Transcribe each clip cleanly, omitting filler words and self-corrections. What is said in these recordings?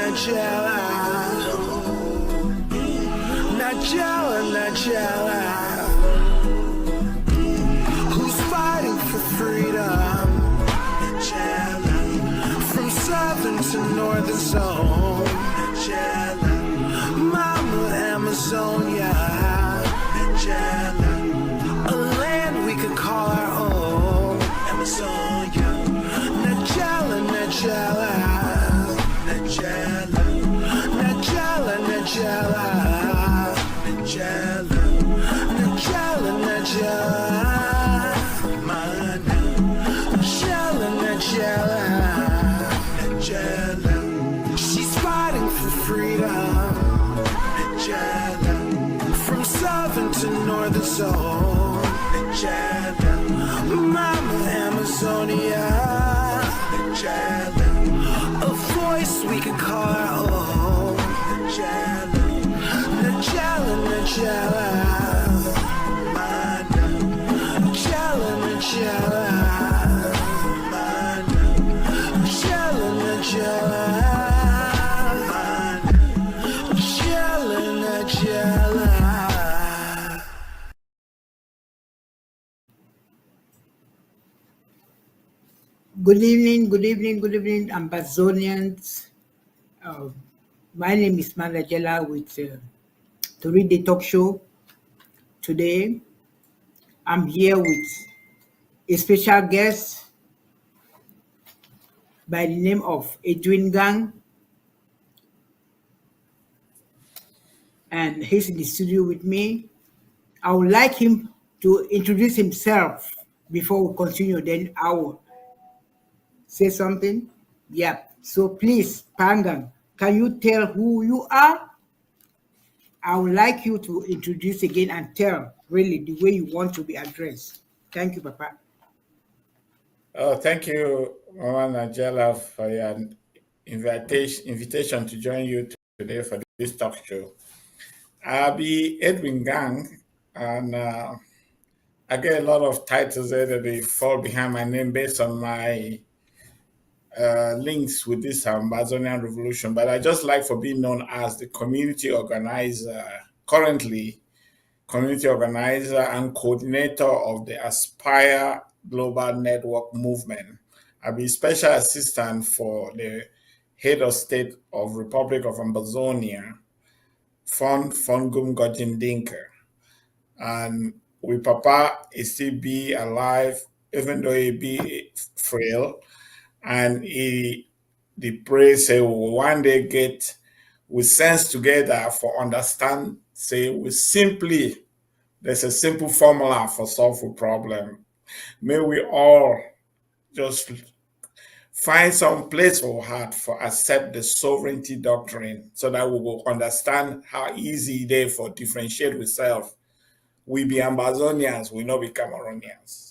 Najella, who's fighting for freedom, Najella, from southern to northern zone, Najella, Mama Ambazonia, Najella, a land we could call our own, Ambazonia, Najella, Najella, Najella, Najella, Najella, Najella, Najella, Najella, mana, Najella, Najella, Najella, she's fighting for freedom, Najella, from southern to northern zone, Najella, Mama Ambazonia, Najella, a voice we can call our own, Najella, Najella, Najella, mana, Najella, Najella, mana, Najella, Najella, mana, Najella, Najella. Good evening, Ambazonians. My name is Najella with Tori Dey Talk Show. Today, I'm here with a special guest by the name of Edwin Ngang, and he's in the studio with me. I would like him to introduce himself before we continue, then I will say something. Yeah, so please, Pangang, can you tell who you are? I would like you to introduce again and tell really the way you want to be addressed. Thank you, Papa. Oh, thank you, Mama Najella, for your invitation to join you today for this talk show. I'll be Edwin Gang, and I get a lot of titles there that they fall behind my name based on my links with this Ambazonian revolution, but I just like for being known as the community organizer, currently community organizer and coordinator of the Aspire Global Network Movement. I'll be special assistant for the head of state of Republic of Ambazonia, Foumban Gorji Dinka. And with Papa, he still be alive, even though he be frail. And the praise say we will one day get we sense together for understand, say there's a simple formula for solve a problem. May we all just find some place for heart for accept the sovereignty doctrine so that we will understand how easy it is for differentiate with self. We be Ambazonians, we not be Cameroonians.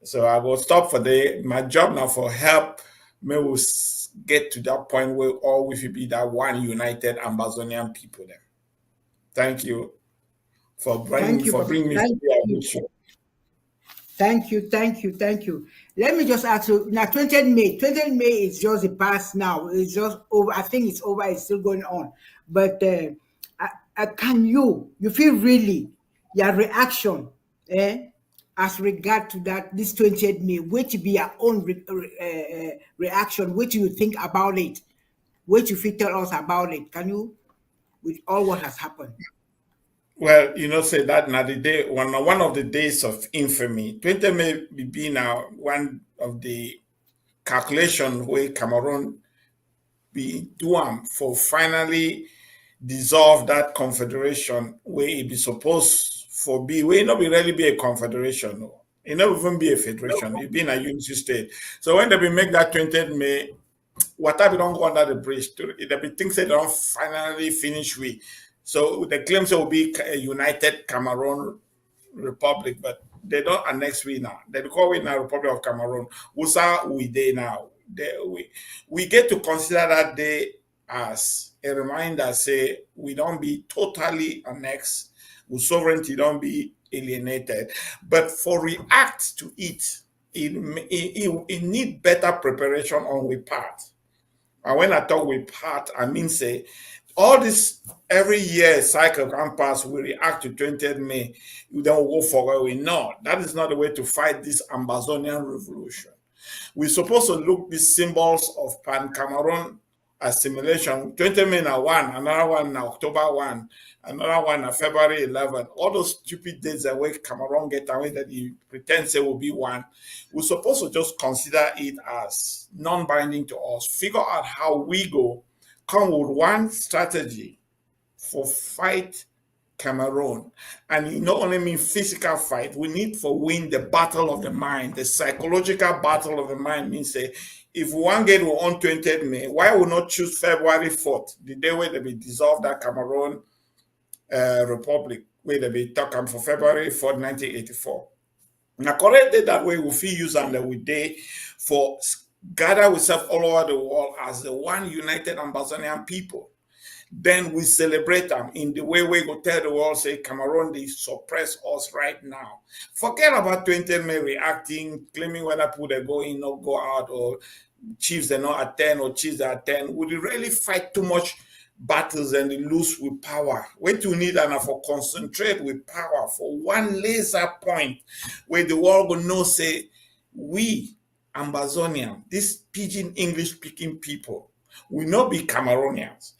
So I will stop for my job now for help. May we get to that point where all we should be that one united Ambazonian people then. Thank you for bringing me to your show. Thank you. Let me just ask you, now 20th May is just the past now. It's just over. I think it's over. It's still going on. But can you feel really your reaction as regard to that, this 20th May, what to be your own reaction? What do you think about it? What you feel tell us about it? Can you, with all what has happened? Well, say that now the day, one of the days of infamy. 20 May be now one of the calculation where Cameroon be doing for finally dissolve that confederation where it be supposed for be, where it not be really be a confederation, no. It not even be a federation, it be in a unity state. So when they be make that 20th May, whatever don't go under the bridge, they be things that don't finally finish with. So the claims will be a united Cameroon Republic, but they don't annex we now. They call it now Republic of Cameroon. Usa we day now. We get to consider that day as a reminder, say we don't be totally annexed, our sovereignty don't be alienated, but for react to it need better preparation on we part. And when I talk with part, I mean say all this every year cycle can pass, we react to 20th May, we don't go for where we know. That is not the way to fight this Ambazonian revolution. We're supposed to look these symbols of Pan-Cameroon assimilation. 20 May now one, another one now October 1, another one now February 11. All those stupid dates that way Cameroon get away that you pretend say will be one. We're supposed to just consider it as non-binding to us. Figure out how we go, come with one strategy for fight Cameroon. And it not only mean physical fight, we need for win the battle of the mind. The psychological battle of the mind means say, if we want to get on 20th May, why we not choose February 4th, the day where they be dissolved that Cameroon Republic, where they be talking for February 4th, 1984. Now, correct day that way, we feel use and we day for gather ourselves all over the world as the one united Ambazonian people. Then we celebrate them in the way we go tell the world, say, Cameroon, they suppress us right now. Forget about 20 May reacting, claiming whether people they go in or go out, or chiefs they not attend, or chiefs they attend. Would you really fight too much battles and lose with power? What you need and for concentrate with power for one laser point where the world will know, say, we, Ambazonian, these pidgin English speaking people, will not be Cameroonians.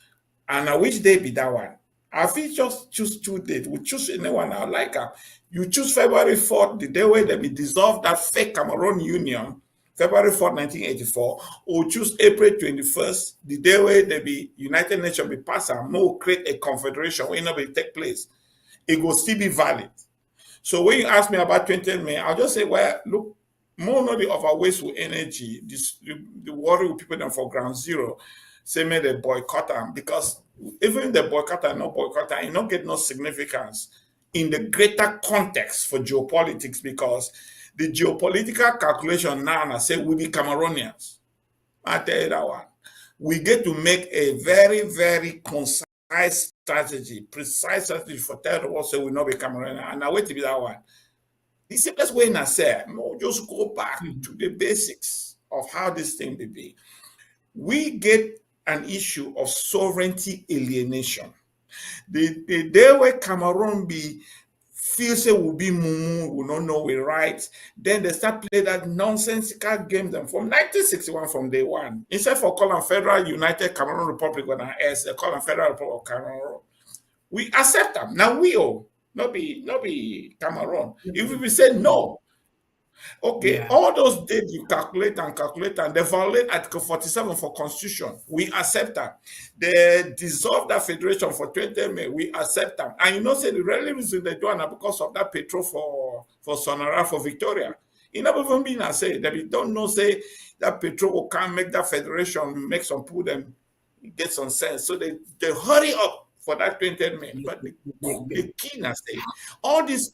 And which day be that one? I feel just choose 2 dates. We choose anyone I like. You choose February 4th, the day where they be dissolved that fake Cameroon Union, February 4th, 1984, or choose April 21st, the day where they be United Nations be passed and more create a confederation where it will take place. It will still be valid. So when you ask me about 20th May, I'll just say, well, look, more not the over wasteful energy, the worry with people them for ground zero. Say may they boycott them, because even the boycott and no boycott, it don't get no significance in the greater context for geopolitics, because the geopolitical calculation now I say we be Cameroonians. I tell you that one. We get to make a very, very concise strategy, precise strategy for tell the world say we not be Cameroonians. And I wait to be that one. The simplest way I say, no, just go back to the basics of how this thing will be. We get an issue of sovereignty alienation. The day where Cameroon be feels it will be mumu, will not know we right, then they start playing that nonsensical game them from 1961 from day one. Instead for calling Federal United Cameroon Republic when they call them Federal Republic of Cameroon. We accept them. Now we all not be Cameroon. If we say no, okay, all those dates you calculate and they violate Article 47 for Constitution. We accept that. They dissolve that federation for 20 May. We accept them. And you know, say the really reason they do it because of that petrol for Sonora, for Victoria. It never even been I say that we don't know, say that petrol can make that federation, make some people them get some sense. So they hurry up for that 20 May. But the key now say all this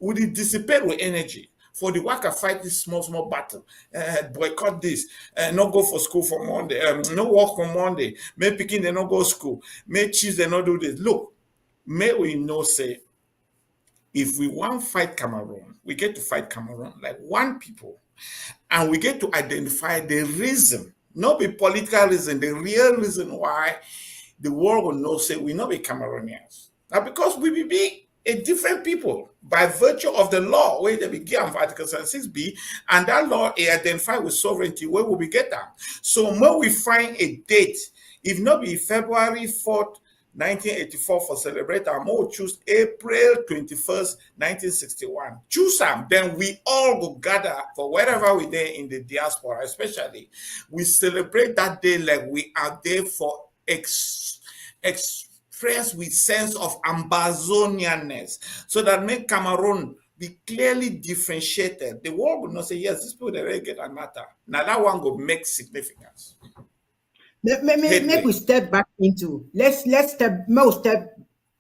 would it dissipate with energy. For the worker fight this small battle, boycott this, not go for school for Monday, no work for Monday, may picking they not go school, may chiefs they not do this. Look, may we know say, if we want to fight Cameroon, we get to fight Cameroon like one people, and we get to identify the reason, not the political reason, the real reason why the world will know say we not be Cameroonians. Now because we be a different people by virtue of the law where they begin of Article 76B, and that law is identified with sovereignty where will we get that? So when we find a date, if not be February 4th, 1984 for celebrate, I'm more choose April 21st, 1961. Choose them, then we all go gather for wherever we're there in the diaspora, especially. We celebrate that day like we are there for express with sense of Ambazonianness, so that make Cameroon be clearly differentiated. The world will not say, yes, these people, they really get a matter. Now that one will make significance. Make we step back into, let's step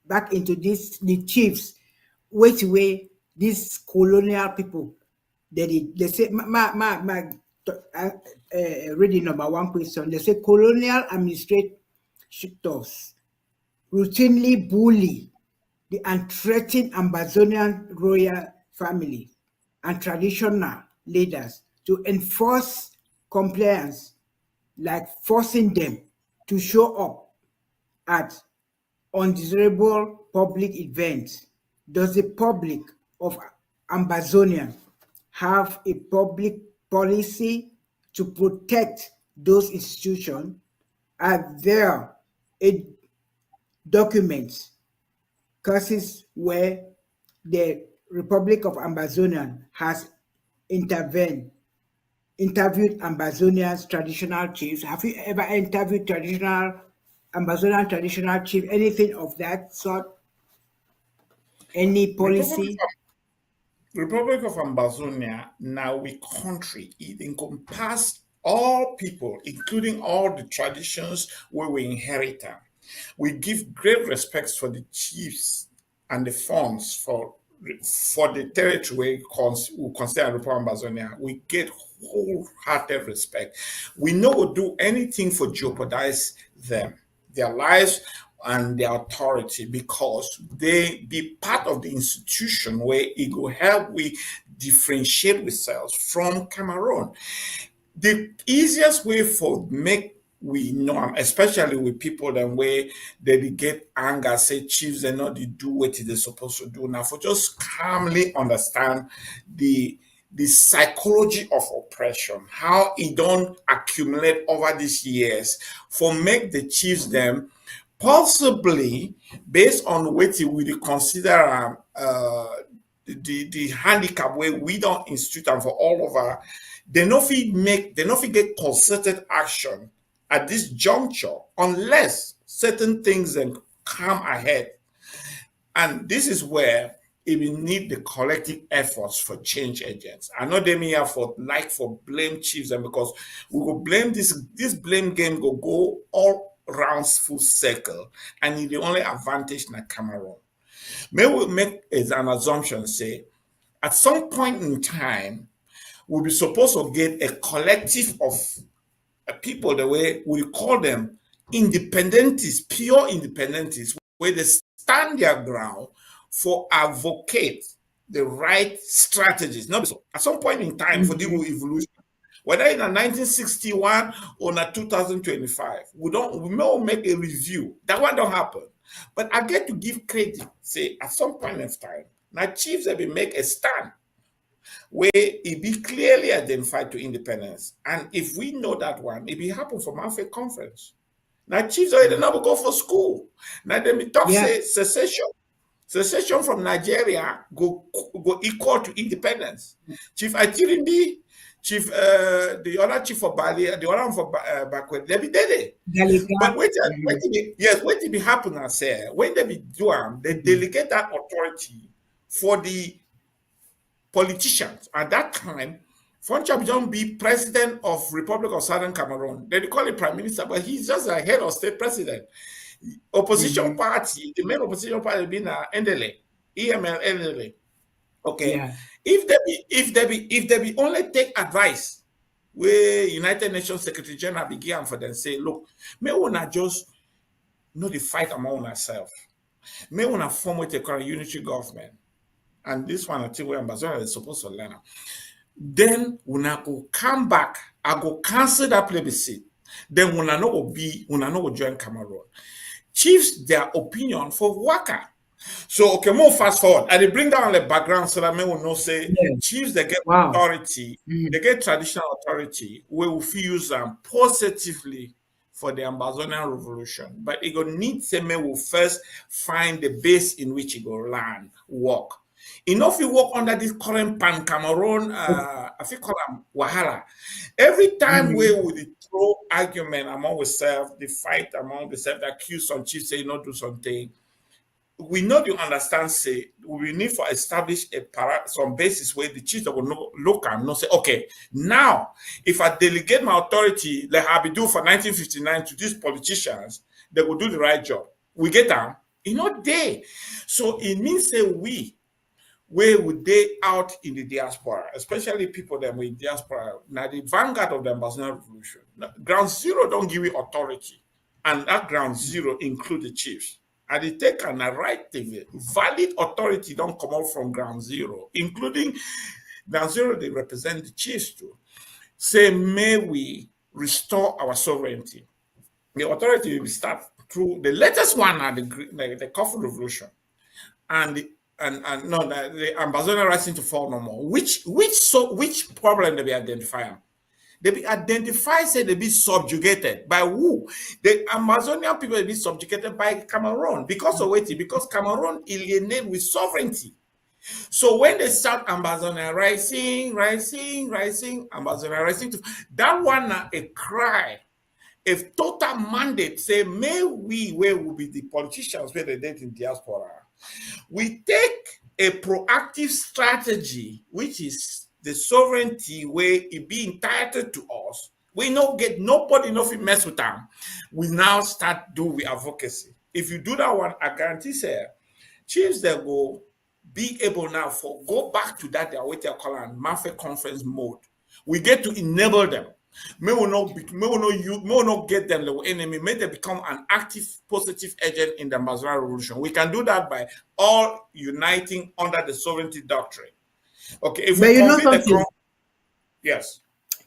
back into this, the chiefs, which way these colonial people, they say, reading number 1 question, they say colonial administrators routinely bully the unthreatened Ambazonian royal family and traditional leaders to enforce compliance like forcing them to show up at undesirable public events. Does the public of Ambazonia have a public policy to protect those institutions? Are there a documents, cases where the Republic of Ambazonia has intervened, interviewed Ambazonians traditional chiefs? Have you ever interviewed Ambazonian traditional chief, anything of that sort? Any Republic policy? Republic of Ambazonia, now we country, it encompasses all people, including all the traditions where we inherit them. We give great respect for the chiefs and the funds for the territory we consider Republic of Ambazonia. We get wholehearted respect. We know we'll do anything for jeopardize them, their lives, and their authority, because they be part of the institution where it will help we differentiate ourselves from Cameroon. The easiest way for make we know, especially with people that way they get anger, say chiefs they not do what they're supposed to do. Now for just calmly understand the psychology of oppression, how it don't accumulate over these years for make the chiefs them possibly based on what we consider the handicap where we don't institute them for all over, they no fit get concerted action at this juncture unless certain things then come ahead. And this is where it will need the collective efforts for change agents. I know they may have for blame chiefs, and because we will blame this blame game go all round full circle, and it's the only advantage in Cameroon. May we make as an assumption, say, at some point in time, we'll be supposed to get a collective of people the way we call them independentists, pure independentists, where they stand their ground for advocate the right strategies. Not so. At some point in time, for the evolution, whether in a 1961 or in a 2025, we may make a review. That one don't happen. But I get to give credit, say, at some point in time, now chiefs have been make a stand where it be clearly identified to independence. And if we know that one, it will happen from our conference. Now chiefs already never go for school. Now they talk say secession from Nigeria go equal to independence. Chief Atirimbi, Chief the other chief for Bali, the other one for backward, they be dead. But wait till be happen and say when they be do they delegate that authority for the politicians. At that time, Fonchab John be president of Republic of Southern Cameroon. They call him prime minister, but he's just a head of state president. Opposition party, the main opposition party being NDLA, EML NDLA. Okay. Yeah. If they be only take advice where United Nations Secretary General began for them say, look, may we not just know the fight among ourselves. May we not form what they call a unitary government. And this one, I think where Ambazonia is supposed to learn. Then we go come back, I go cancel that plebiscite. Then we not go join Cameroon. Chiefs their opinion for Waka. So okay, more fast forward. I bring down the background so that men will know say chiefs they get authority, they get traditional authority, we will use them positively for the Ambazonian revolution. But it will need say men will first find the base in which it will land, work. Enough you work under this current pan Cameroon, I think call them Wahala. Every time we would throw argument among ourselves, the fight among ourselves, accuse some chiefs say not do something. We know you understand, say, we need to establish some basis where the chiefs will look and not say, okay, now, if I delegate my authority, like I be do for 1959 to these politicians, they will do the right job. We get them, not there. So it means that where would they out in the diaspora, especially people that were in diaspora, now the vanguard of the Ambazonian revolution. Now, ground zero don't give you authority, and that ground zero include the chiefs. And they take a right thing. Valid authority don't come out from ground zero, including ground zero, they represent the chiefs too. Say, may we restore our sovereignty. The authority will start through the latest one are the Coffee Revolution and the Ambazonia rising to fall no more. Which problem they be identifying? They be identified, say they be subjugated by who? The Amazonian people they be subjugated by Cameroon because of what? Because Cameroon alienate with sovereignty. So when they start Ambazonia rising, Ambazonia rising, that one a cry. If total mandate say, may we, where will be the politicians where they did in diaspora, we take a proactive strategy, which is the sovereignty where it be entitled to us. We not get nobody nothing mess with them. We now start do with advocacy. If you do that one, I guarantee say chiefs that will be able now for go back to that what they call a Mafia conference mode. We get to enable them. May we not get them the enemy. May they become an active, positive agent in the Ambazonia revolution. We can do that by all uniting under the sovereignty doctrine. Okay, if But we you know complete something? yes.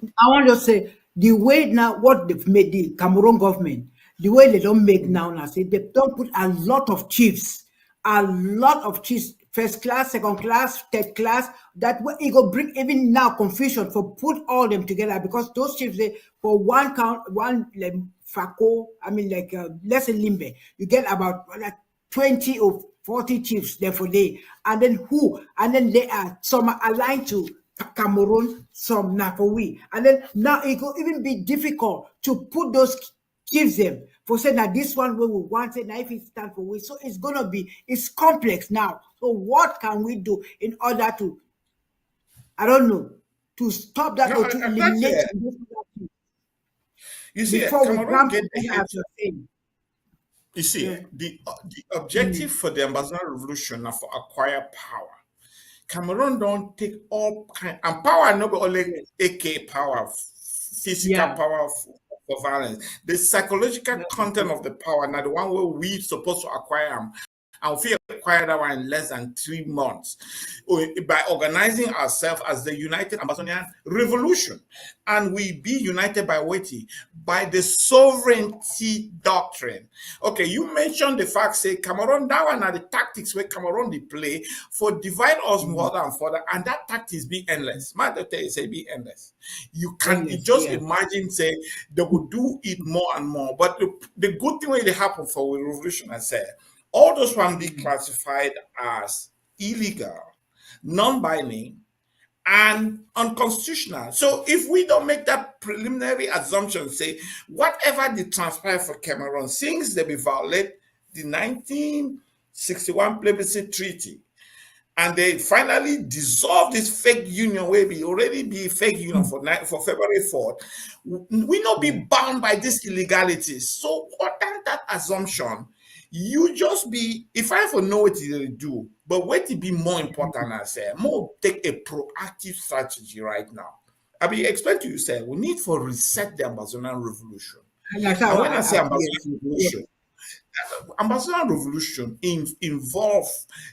I want to say the way now what they've made the Cameroon government, the way they don't make now, say they don't put a lot of chiefs, first class, second class, third class. That way it will bring even now confusion for put all them together because those chiefs they for one count like Fako, let's say Limbe, you get about like 20 or 40 chiefs there for day, and then they are some are aligned to Cameroon, some now for we, and then now it could even be difficult to put those chiefs them for saying that this one we will want it now if it stand for we, so it's complex now. So what can we do in order to, I don't know, to stop that or to eliminate those other you see, before we Cameroon come get together as a thing? you see, the objective for the Ambazonia revolution now for acquire power. Cameroon don't take all kind and power not only AK power, physical power for violence. The psychological content of the power now the one where we supposed to acquire them. And we acquire that one in less than 3 months by organizing ourselves as the United Ambazonian Revolution. And we be united by what? By the sovereignty doctrine. Okay, you mentioned the fact, say, Cameroon, that one are the tactics where Cameroon they play for divide us more and further, and that tactics be endless. My doctor say be endless. You can imagine, say, they will do it more and more. But the good thing when they happen for the revolution, I said, all those ones be classified as illegal, non-binding, and unconstitutional. So if we don't make that preliminary assumption, say, whatever they transpire for Cameroon, since they violate the 1961 plebiscite treaty, and they finally dissolve this fake union where we already be fake union for February 4th, we not be bound by these illegalities. So what that assumption, you just be, if I for know what they do, but what to be more important, I say, more take a proactive strategy right now. I mean, explain to you, say, we need for reset the Ambazonian revolution. And when I say Ambazonian revolution, Ambazonian revolution involve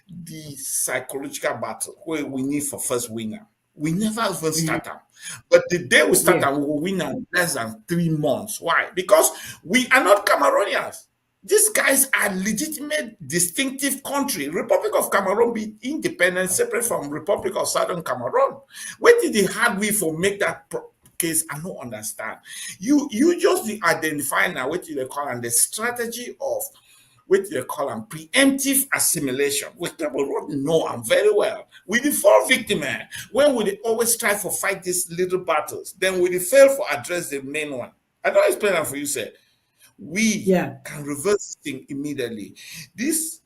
the psychological battle where we need for first winner. We never even start them. But the day we start them, we will win in less than 3 months. Why? Because we are not Cameroonians. These guys are legitimate, distinctive country. Republic of Cameroon be independent, separate from Republic of Southern Cameroon. Where did they have we for make that case? I don't understand. You just identify now what they call and the strategy of what they call them preemptive assimilation, which people know them very well. We the fall victim, when we always try for fight these little battles, then we fail for address the main one. I don't explain that for you, sir. We can reverse this thing immediately. This,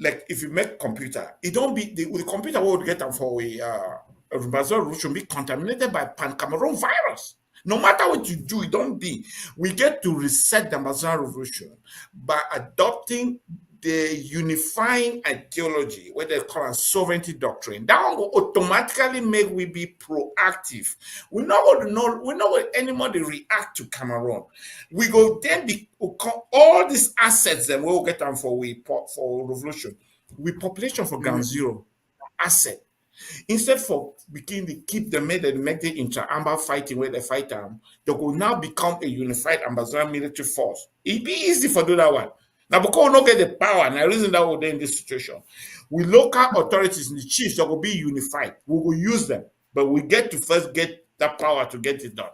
like if you make computer, it don't be the computer will get them for a revolution be contaminated by pan-Cameroon virus. No matter what you do, it don't be. We get to reset the Amazon revolution by adopting the unifying ideology, what they call a sovereignty doctrine. That will automatically make we be proactive. We're not going to know, we're not going to anymore react to Cameroon. We go then be all these assets that we'll get them for revolution. We population for ground zero asset. Instead for begin to keep the made and make the inter-Amba fighting where they fight them, they will now become a unified Ambazonia military force. It'd be easy for do that one. Now, because we don't get the power, and the reason that we're in this situation, with local authorities and the chiefs that will be unified, we will use them, but we get to first get that power to get it done.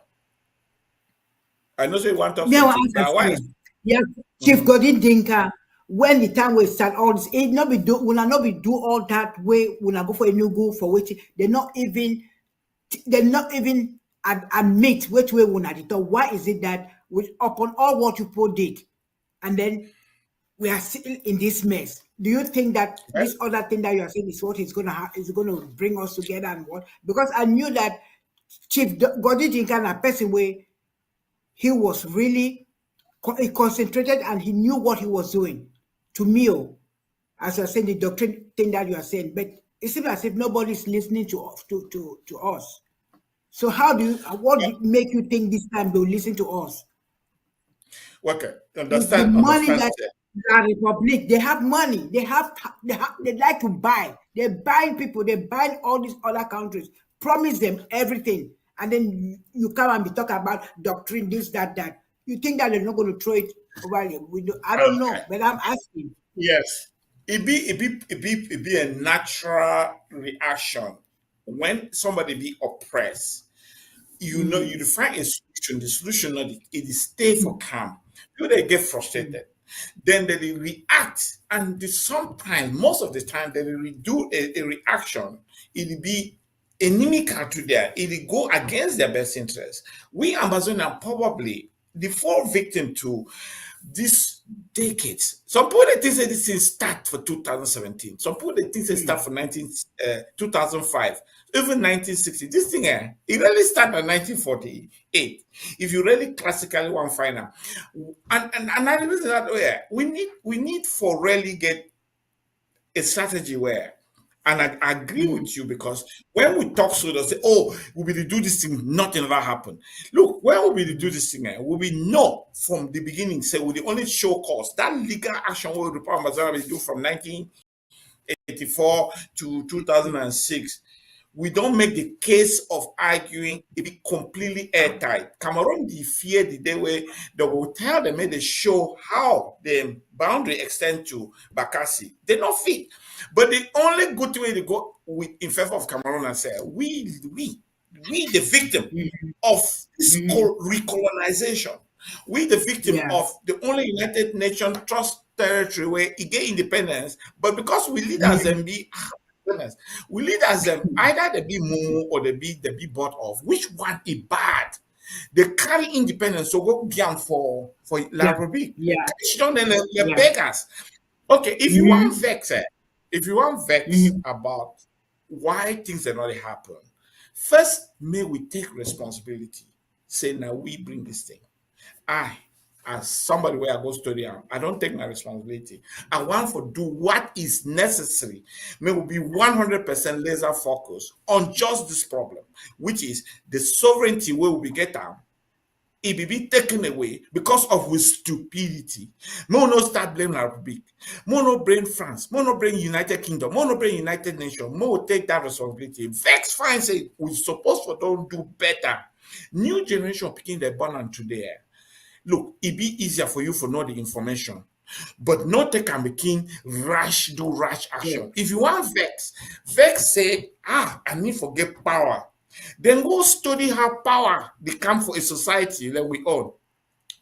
I know you want us to yeah, Chief Gorji Dinka, when the time we start all this, it not be do all that way when I go for a new go for which they not even admit which way when I did. Why is it that upon all what you people did, and then we are still in this mess? Do you think that this other thing that you are saying is what is gonna bring us together and what? Because I knew that Chief Gorji Dinka, a person where he was really concentrated and he knew what he was doing. To me, as I said, the doctrine thing that you are saying, but it seems as if nobody's listening to us. So what make you think this time they'll listen to us? Okay, understand. The money that the Republic, they have money. They like to buy. They're buying people. They're buying all these other countries. Promise them everything, and then you come and be talking about doctrine, this, that. You think that they're not going to throw it over here? I don't know, but I'm asking. Yes, it be a natural reaction when somebody be oppressed. You know, you define a solution. The solution not it is stay for calm. People they get frustrated, then they react, and sometimes, most of the time, they will do a reaction. It'll be inimical to their. It'll go against their best interest. We Ambazonia probably the fall victim to this decades. Some people they think that this thing start for 2017. Some people they think it start for 2005, even 1960. This thing it really started in 1948. If you really classically want to find out, and I reason that way, we need for really get a strategy where. And I agree with you, because when we talk so they say, oh, we will do this thing, nothing ever happen. Look, when we will do this thing, we will know from the beginning, say we only show cause. That legal action we will do from 1984 to 2006. We don't make the case of arguing it be completely airtight. Cameroon, the fear the day where they will tell them, they show how the boundary extend to Bakassi. They not fit. But the only good way to go with in favor of Cameroon and say, we the victim of this recolonization. We the victim of the only United Nations trust territory where it get independence, but because we leaders and be we leaders them either they be mumu or they be bought off. Which one is bad? They carry independence, so go down for La Republique. They beg us. Okay, if you want vex, about why things are not happen, first may we take responsibility. Say now we bring this thing. As somebody where I go study, I don't take my responsibility. I want to do what is necessary. May we be 100% laser focused on just this problem, which is the sovereignty where we get down. It will be taken away because of with stupidity. May no start blaming our Republic. May no blame France. May no blame United Kingdom. May no blame United Nations. May we take that responsibility. Vex fine say we're supposed to don't do better. New generation picking their banner today. Look, it be easier for you for know the information, but not take and begin rash action. If you want vex say, I need to get power. Then go study how power become for a society that we own.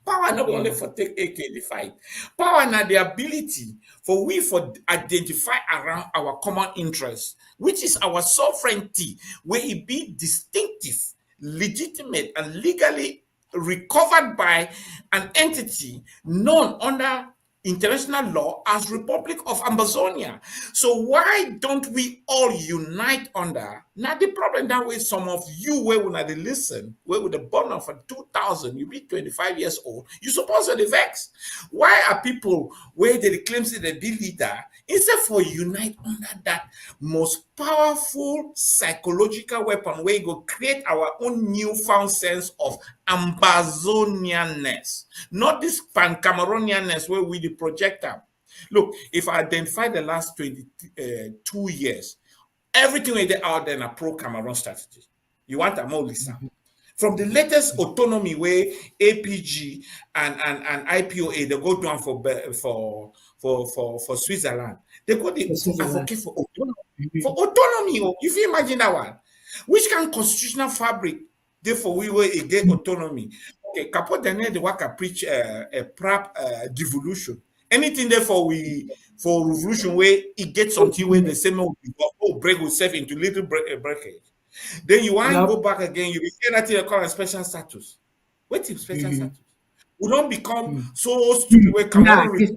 Power not only for take AK the fight. Power now the ability for we for identify around our common interests, which is our sovereignty, where it be distinctive, legitimate, and legally recovered by an entity known under international law as Republic of Ambazonia. So why don't we all unite under? Now the problem that way some of you where when they listen, where with the born for 2000, you be 25 years old, you supposed to be vexed. Why are people where they claim that they be leader instead for unite under that most powerful psychological weapon where you go create our own newfound sense of Ambazonianness, not this pan-Cameroonianness where we the projector. Look, if I identify the last 22 years, everything they out there in a pro-Cameroon strategy. You want a more listen. From the latest autonomy way APG and IPOA, they go down for Switzerland. They go to advocate for autonomy. For autonomy, if you imagine that one, which kind of constitutional fabric, therefore we will get autonomy. Okay, Capo Daniel the worker preach a prep devolution. Anything therefore for revolution where it gets something where the same break yourself into little breakage. Then you want to go back again, you get that thing called a special status. What is special status? We don't become so stupid where Cameroon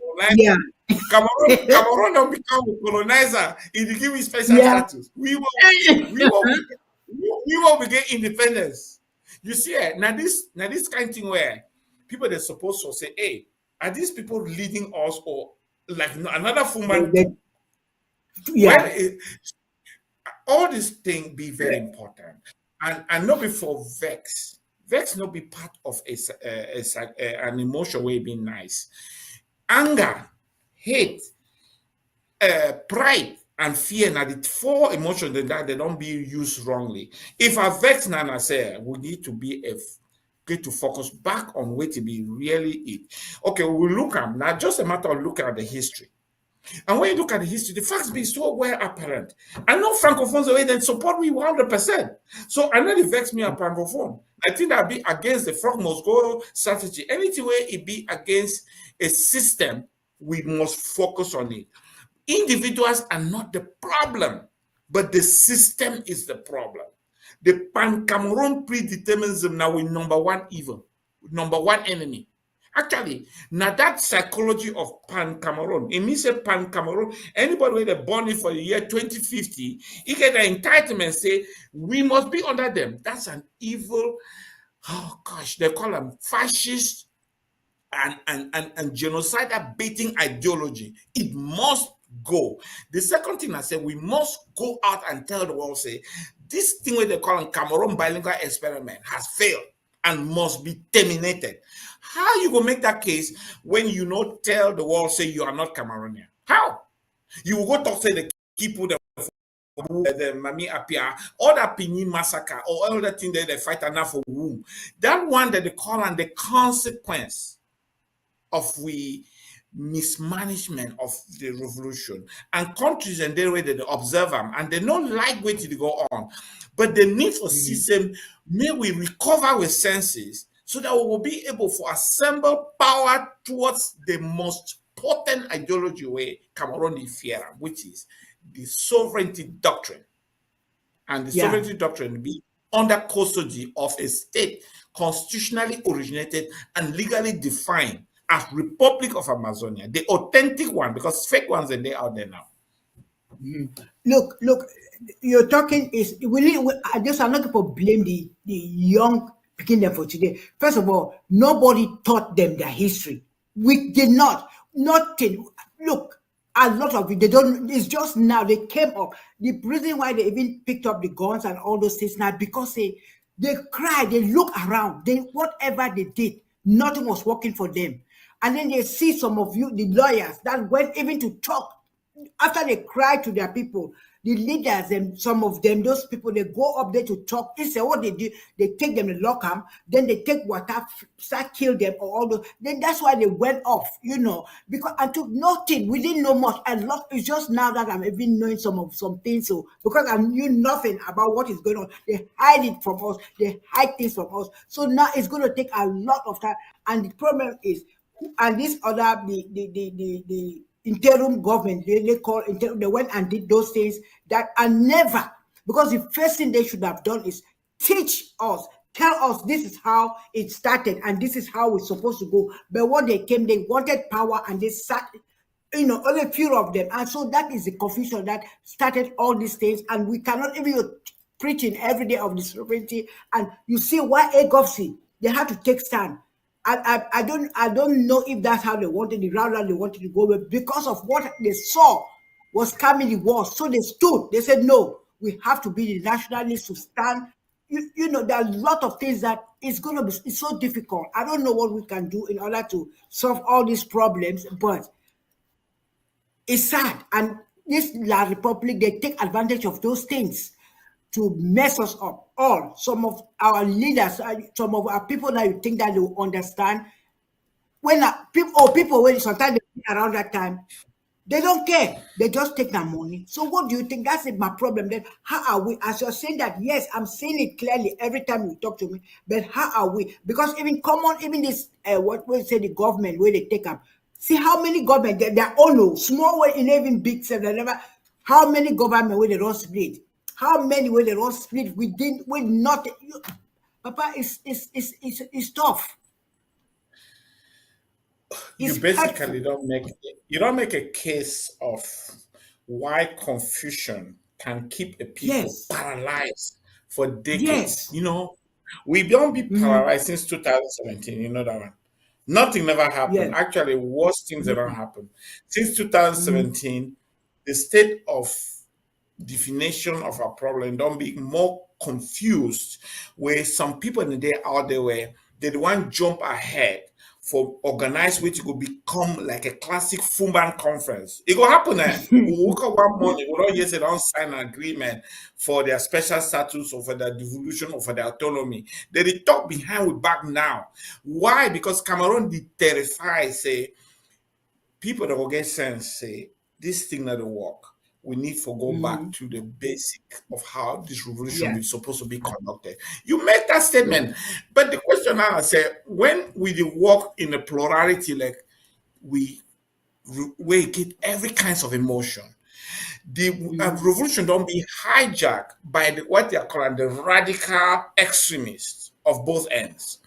Cameroon don't become a colonizer if you give me special status. We will begin independence. You see, now this kind of thing where people they're supposed to say, hey, are these people leading us or like another Foumban? All these things be very important, and not before vex not be part of an emotion way being nice. Anger, hate, pride, and fear. Now the four emotions that they don't be used wrongly. If I vex Nana say we need to be get to focus back on what to be really it. Okay, we'll look at now just a matter of looking at the history. And when you look at the history, the facts be so well apparent. I know Francophones away then support me 100%. So I know it vex me a Francophone. I think that be against the Frog must go strategy. Anything where it be against a system, we must focus on it. Individuals are not the problem, but the system is the problem. The Pan-Cameroon predeterminism now is number one evil, number one enemy. Actually, now that psychology of Pan-Cameroon, it means a Pan-Cameroon, anybody who is born in for the year 2050, he get the entitlement say, we must be under them. That's an evil, oh gosh, they call them fascist and genocidal baiting ideology. It must go. The second thing I said, we must go out and tell the world, say, this thing where they call them Cameroon bilingual experiment has failed and must be terminated. How you gonna make that case when you not tell the world, say you are not Cameroonian? How? You will go talk to the people the Mami Apia, or the Pini massacre, or all the thing that they fight enough for womb. That one that they call on the consequence of we mismanagement of the revolution, and countries and they way they observe them and they don't like way to go on, but the need for system may we recover with senses so that we will be able to assemble power towards the most potent ideology way Cameroon is fear, which is the sovereignty doctrine. And the sovereignty doctrine be under custody of a state constitutionally originated and legally defined as Republic of Ambazonia, the authentic one, because fake ones are they out there now. Look, you're talking is I just I'm not going to blame the young beginner for today. First of all, nobody taught them their history. We did not. Nothing. Look, a lot of it, they don't, it's just now they came up. The reason why they even picked up the guns and all those things now, because they cry, they look around, whatever they did, nothing was working for them. And then they see some of you, the lawyers, that went even to talk. After they cry to their people, the leaders and some of them, those people, they go up there to talk. They say what they do, they take them to lock them, then they take water, start kill them or all those. Then that's why they went off, because I took nothing. We didn't know much. A lot. It's just now that I'm even knowing some things. So because I knew nothing about what is going on, they hide it from us. They hide things from us. So now it's going to take a lot of time. And the problem is, and this other the interim government, they went and did those things that are never, because the first thing they should have done is teach us, tell us this is how it started and this is how it's supposed to go. But when they came, they wanted power and they sat, only a few of them. And so that is the confusion that started all these things. And we cannot even preaching every day of the sovereignty. And you see why AGOVC, they had to take stand. I don't know if that's how they wanted the route that they wanted to go, but because of what they saw was coming the war, so they stood. They said, no, we have to be the nationalists to stand. There are a lot of things that it's so difficult. I don't know what we can do in order to solve all these problems, but it's sad. And this La Republic, they take advantage of those things to mess us up. All some of our leaders, some of our people that you think that they will understand when people when sometimes they around that time, they don't care. They just take their money. So what do you think? That's my problem. Then how are we? As you're saying that, yes, I'm saying it clearly every time you talk to me. But how are we? Because even this, what we say the government where they take up. See how many government they all know small way in even big self. They never. How many government where they don't split? How many where they don't split? We didn't. We not. Papa, it's tough. You It's hurtful. basically don't make a case of why confusion can keep a people Yes. paralyzed for decades. Yes. You know, we don't be Mhm. paralyzed since 2017. You know that one. Nothing never happened. Yes. Actually, worse things that don't happen. Since Mhm. 2017, the state of definition of our problem don't be more confused where some people in the day out there where they want jump ahead for organize which will become like a classic Foumban conference. It will happen we woke up one morning, we don't yet don't sign an agreement for their special status or for their devolution or for their autonomy. They talk behind we back now. Why? Because Cameroon did terrify, say people that will get sense say this thing not work. We need to go back Mhm. to the basic of how this revolution Yeah. is supposed to be conducted. You make that statement, Yeah. but the question now I say, when we dey work in a plurality, like we we get every kinds of emotion. The Mhm. revolution don't be hijacked by what they are calling the radical extremists of both ends.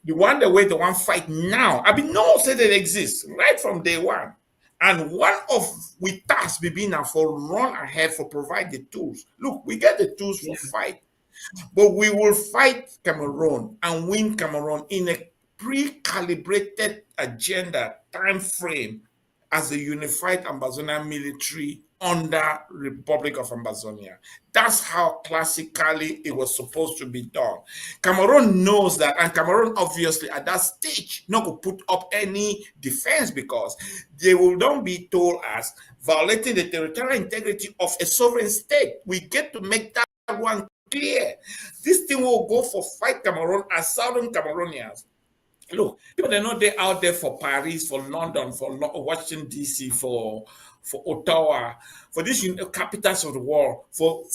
The one the way the one fight now. I mean, no say they exist right from day one. And one of we task be being now for run ahead for provide the tools. Look, we get the tools for Yeah. fight, but we will fight Cameroon and win Cameroon in a pre-calibrated agenda time frame as a unified Ambazonia military under Republic of Ambazonia. That's how classically it was supposed to be done. Cameroon knows that, and Cameroon obviously at that stage not going to put up any defense because they will not be told as violating the territorial integrity of a sovereign state. We get to make that one clear. This thing will go for fight Cameroon as Southern Cameroonians. Look, people they're not there out there for Paris, for London, for Washington DC, for Ottawa, for these capitals of the world, for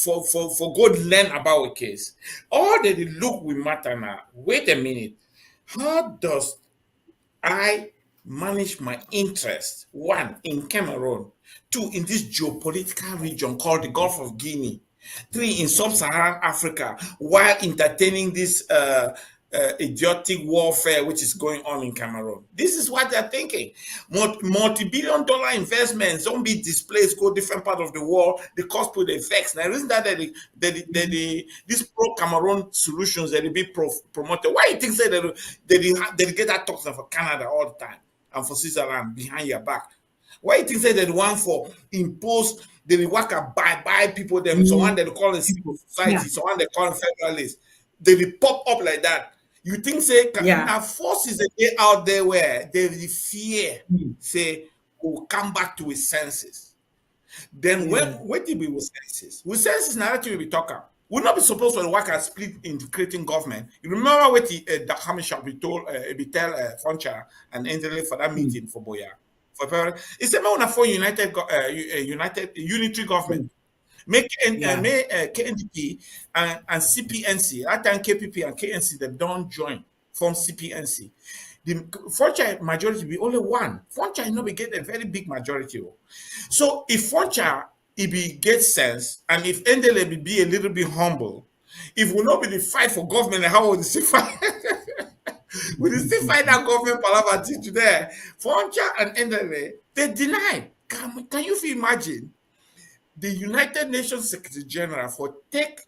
God learn about a case. All that they look we matter now. Wait a minute. How does I manage my interest? One in Cameroon, two in this geopolitical region called the Gulf of Guinea, three in sub-Saharan Africa, while entertaining this idiotic warfare which is going on in Cameroon. This is what they're thinking. Multi-billion dollar investments don't be displaced, go different part of the world, the cost put the effects. Now, isn't that these pro-Cameroon solutions that they be promoted? Why you think say they get that talks for Canada all the time and for Switzerland behind your back? Why you think say they want for impose they work and buy people them, someone Mhm. they call in civil Yeah. society, someone they call federalists, they will pop up like that. You think say Yeah. now forces that they out there where they will fear Mm. say will come back to his senses. Then Yeah. when did we with senses? With senses narrative we be talking. We're not be supposed to work and split in creating government. You remember what the Hamisha we told we tell Foncha and Angela for that Mm. meeting for Boya. It's a man for united unitary government. Mm. Make Yeah. KNDP and CPNC, that time KPP and KNC, they don't join, form CPNC. The Foncha majority be only one. Foncha no be get a very big majority. So if Foncha if he gets sense and if Endele be a little bit humble, if we not be the fight for government, how would we still fight? We still fight that government palaver today. Foncha and Endele, they deny. Can you imagine? The United Nations Secretary General for take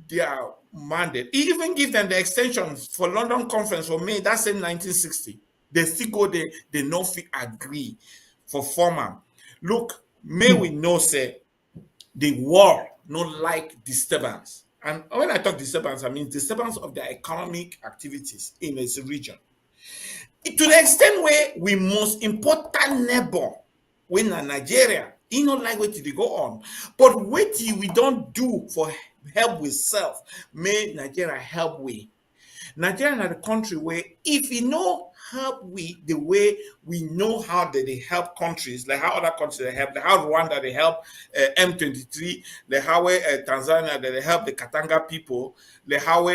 their mandate. He even give them the extension for London conference for May, that same 1960. They still go there, they no fit agree for Foumban. Look, may we know say the world not like disturbance. And when I talk disturbance, I mean disturbance of their economic activities in its region. To the extent where we most important neighbor when Nigeria He not like what they go on. But what we don't do for help with self, may Nigeria help we. Nigeria is a country where if we know help we the way we know how they help countries, like how other countries they help, like how Rwanda they help M23, like how Tanzania they help the Katanga people, like how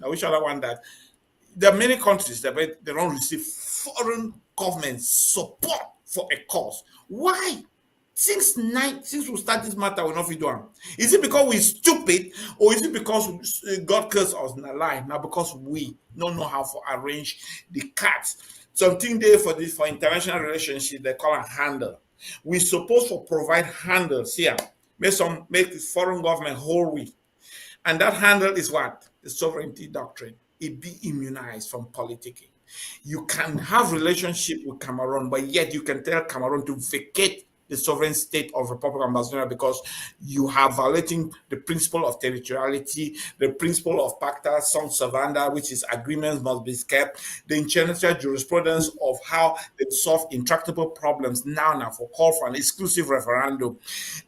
which other one that there are many countries that they don't receive foreign government support for a cause. Why? Since we start this matter, we're not doing. Is it because we're stupid, or is it because God cursed us in a lie? Now, because we don't know how to arrange the cards. Something there for international relationship they call a handle. We're supposed to provide handles here. Make the foreign government whole week, and that handle is what? The sovereignty doctrine. It be immunized from politicking. You can have relationship with Cameroon, but yet you can tell Cameroon to vacate the sovereign state of Republic of Ambazonia because you are violating the principle of territoriality, the principle of pacta sunt servanda, which is agreements must be kept, the international jurisprudence of how they solve intractable problems now for call for an exclusive referendum.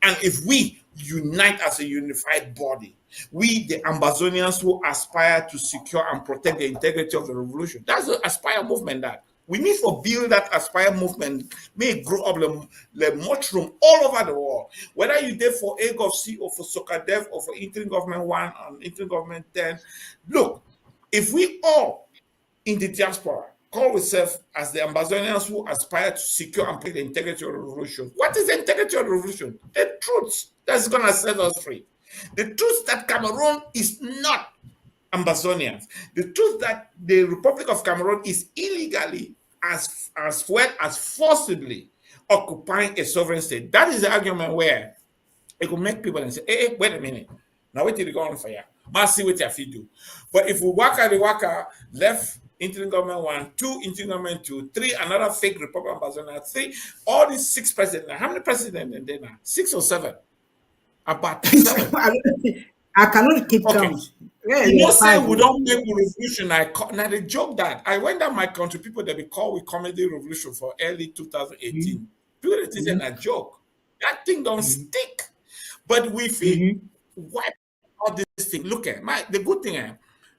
And if we unite as a unified body, we, the Ambazonians who aspire to secure and protect the integrity of the revolution, that's the Aspire movement that. We need to build that Aspire movement, may it grow up like mushroom all over the world. Whether you did for AGOVC or for SOCADEF or for Interim Government 1 and Interim Government 10, look, if we all in the diaspora call ourselves as the Ambazonians who aspire to secure and protect the integrity of the revolution, what is the integrity of the revolution? The truth that's going to set us free. The truth that Cameroon is not Ambazonians. The truth that the Republic of Cameroon is illegally as well as forcibly occupying a sovereign state. That is the argument where it will make people and say, hey, wait a minute. Now wait till you go on for you. Must see what you have to do. But if we waka left interim government 1, 2 interim government 2, 3 another fake Republic of Ambazonia, 3, all these 6 presidents. How many presidents are there now? 6 or 7? About 7. I cannot keep count. Yeah, you know, say we don't make a revolution. Now they joke that I went down my country, people that we call we comedy revolution for early 2018. People that is a joke. That thing don't stick. But we feel wipe all this thing. Look at the good thing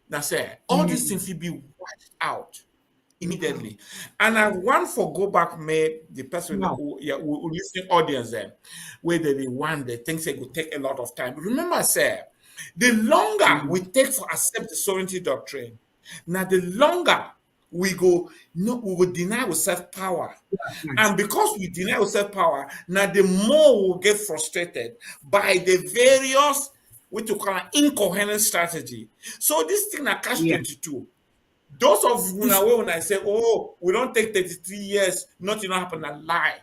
now say all these things will be wiped out immediately. And I want for go back made the person who listening audience there, where they want the things that will take a lot of time. Remember, I said the longer we take for accept the sovereignty doctrine, now the longer we go, we will deny ourselves power. And because we deny ourselves power, now the more we'll get frustrated by the various, what you call an incoherent strategy. So this thing na catch 22. Those of when I say, oh, we don't take 33 years, nothing happen, a lie.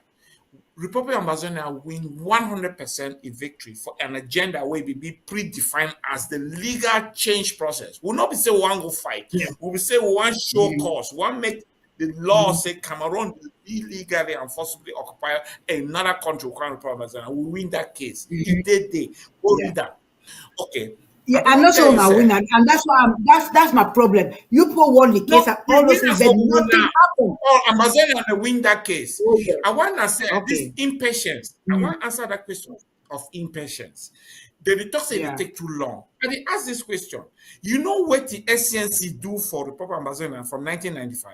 Republic of Ambazonia win 100% a victory for an agenda where we be predefined as the legal change process. We'll not be say we want go fight. We'll be say we want show cause. We want make the law say Cameroon will illegally and forcibly occupy another country. Republic of Ambazonia. We win that case. If they only that. Okay. Yeah, I'm not sure I win, and that's why that's my problem. You put one the case, and all those things that nothing happened. Oh, Ambazonia will win that case. Okay. I want to say this impatience. I want to answer that question of impatience. The talk say it take too long. And they ask this question. You know what the SCNC do for the Republic of Ambazonia from 1995?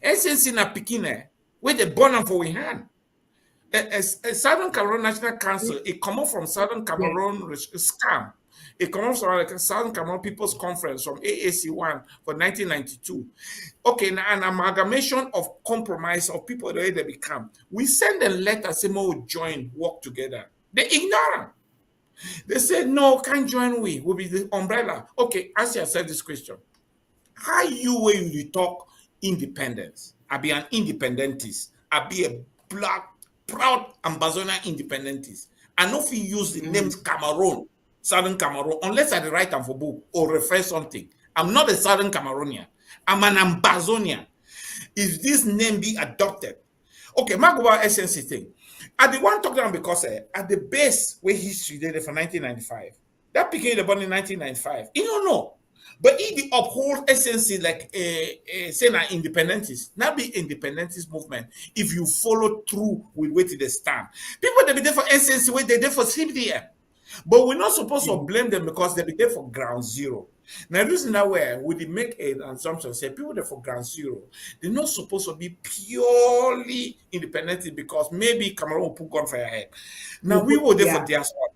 SCNC na Pikine, where they burn them for we hand. A Southern Cameroon National Council, it come up from Southern Cameroon scam. It comes from like Southern Cameroon People's Conference from AAC1 for 1992. Okay, now an amalgamation of compromise of people the way they become. We send them letters saying, "Oh, join, work together." They ignore them. They say, "No, can't join. We'll be the umbrella." Okay, ask yourself this question: how you will you talk independence? I be an independentist. I be a black, proud Ambazonia independentist. I know if you use the name Cameroon. Southern Cameroon, unless I write them for book or refer something. I'm not a Southern Cameroonian. I'm an Ambazonian. If this name be adopted, okay, mark about SNC thing. I the one talk down because at the base where history did it for 1995, that became the born in 1995. You don't know. But if they uphold SNC like say na independentist, now be independentist movement. If you follow through with what they stand, people they be there for SNC, where they there for CBDM. But we're not supposed to blame them because they be there for ground zero. Now, the reason that way we did make an assumption, say people there for ground zero, they're not supposed to be purely independent because maybe Cameroon will put gun for your head. Now, we were there for diaspora.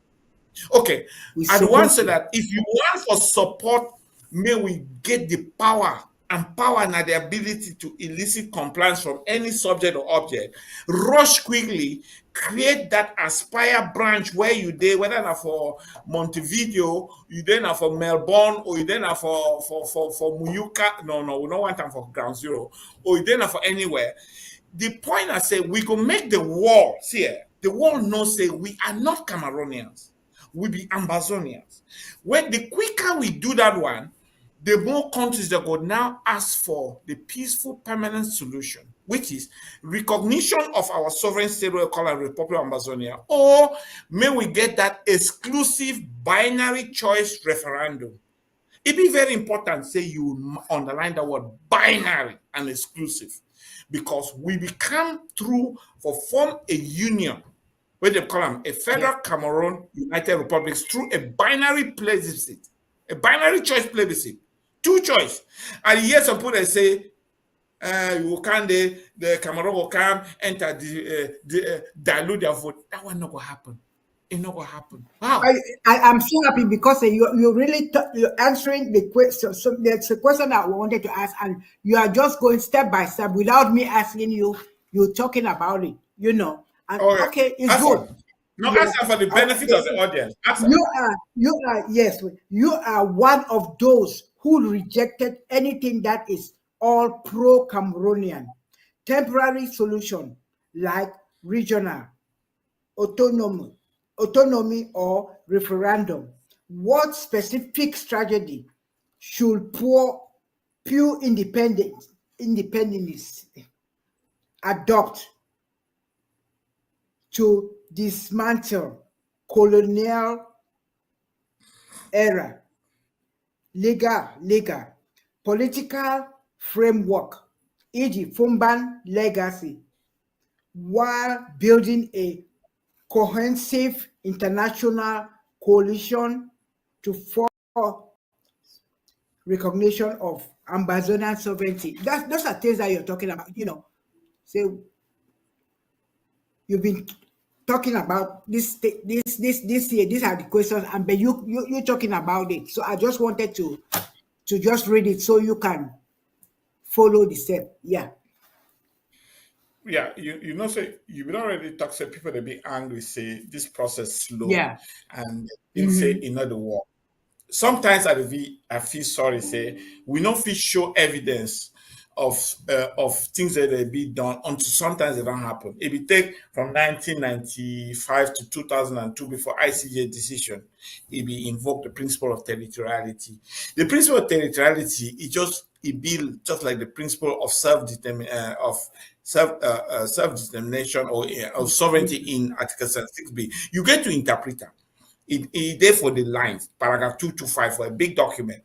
Okay, I'd want to say that if you want for support, may we get the power and the ability to elicit compliance from any subject or object, rush quickly, create that aspire branch where you there, whether not for Montevideo, you then are for Melbourne, or you then are for Muyuka. No, we don't want them for ground zero, or you then are for anywhere. The point I say, we can make the world, see, the world knows say we are not Cameroonians, we be Ambazonians. When the quicker we do that one, the more countries that will now ask for the peaceful permanent solution, which is recognition of our sovereign state we call Republic of Ambazonia, or may we get that exclusive binary choice referendum. It be very important, say you underline the word binary and exclusive, because we become through for form a union, where they call them a federal Cameroon United Republics through a binary plebiscite, a binary choice plebiscite. Two choice. And yes, some people say, you can the Cameroon will come enter dilute their vote. That one not gonna happen. It not gonna happen. Wow. I'm so happy because you really you're answering the question. So there's a question that I wanted to ask, and you are just going step by step without me asking you. You're talking about it, you know. And okay, it's good. No, answer for the benefit of the audience. Answer. You are one of those who rejected anything that is all pro-Cameroonian. Temporary solution like regional, autonomy or referendum. What specific strategy should pure independence adopt to dismantle colonial era legal political framework, e.g. Foumban legacy, while building a cohesive international coalition to form recognition of Ambazonian sovereignty? Those are things that you're talking about, you know. So you've been talking about this year. These are the questions, and but you're talking about it. So I just wanted to just read it so you can follow the step. Yeah. Yeah, you know, say you will already talk. Say people they be angry, say this process slow. Yeah. And they say in other words. Sometimes I feel sorry, say we don't feel show evidence of things that they be done until sometimes they don't happen. It will take from 1995 to 2002 before ICJ decision. It will invoke the principle of territoriality. The principle of territoriality it be just like the principle of self-determination or sovereignty in Article 76B. You get to interpret them. It there for the lines, paragraph 225 for a big document.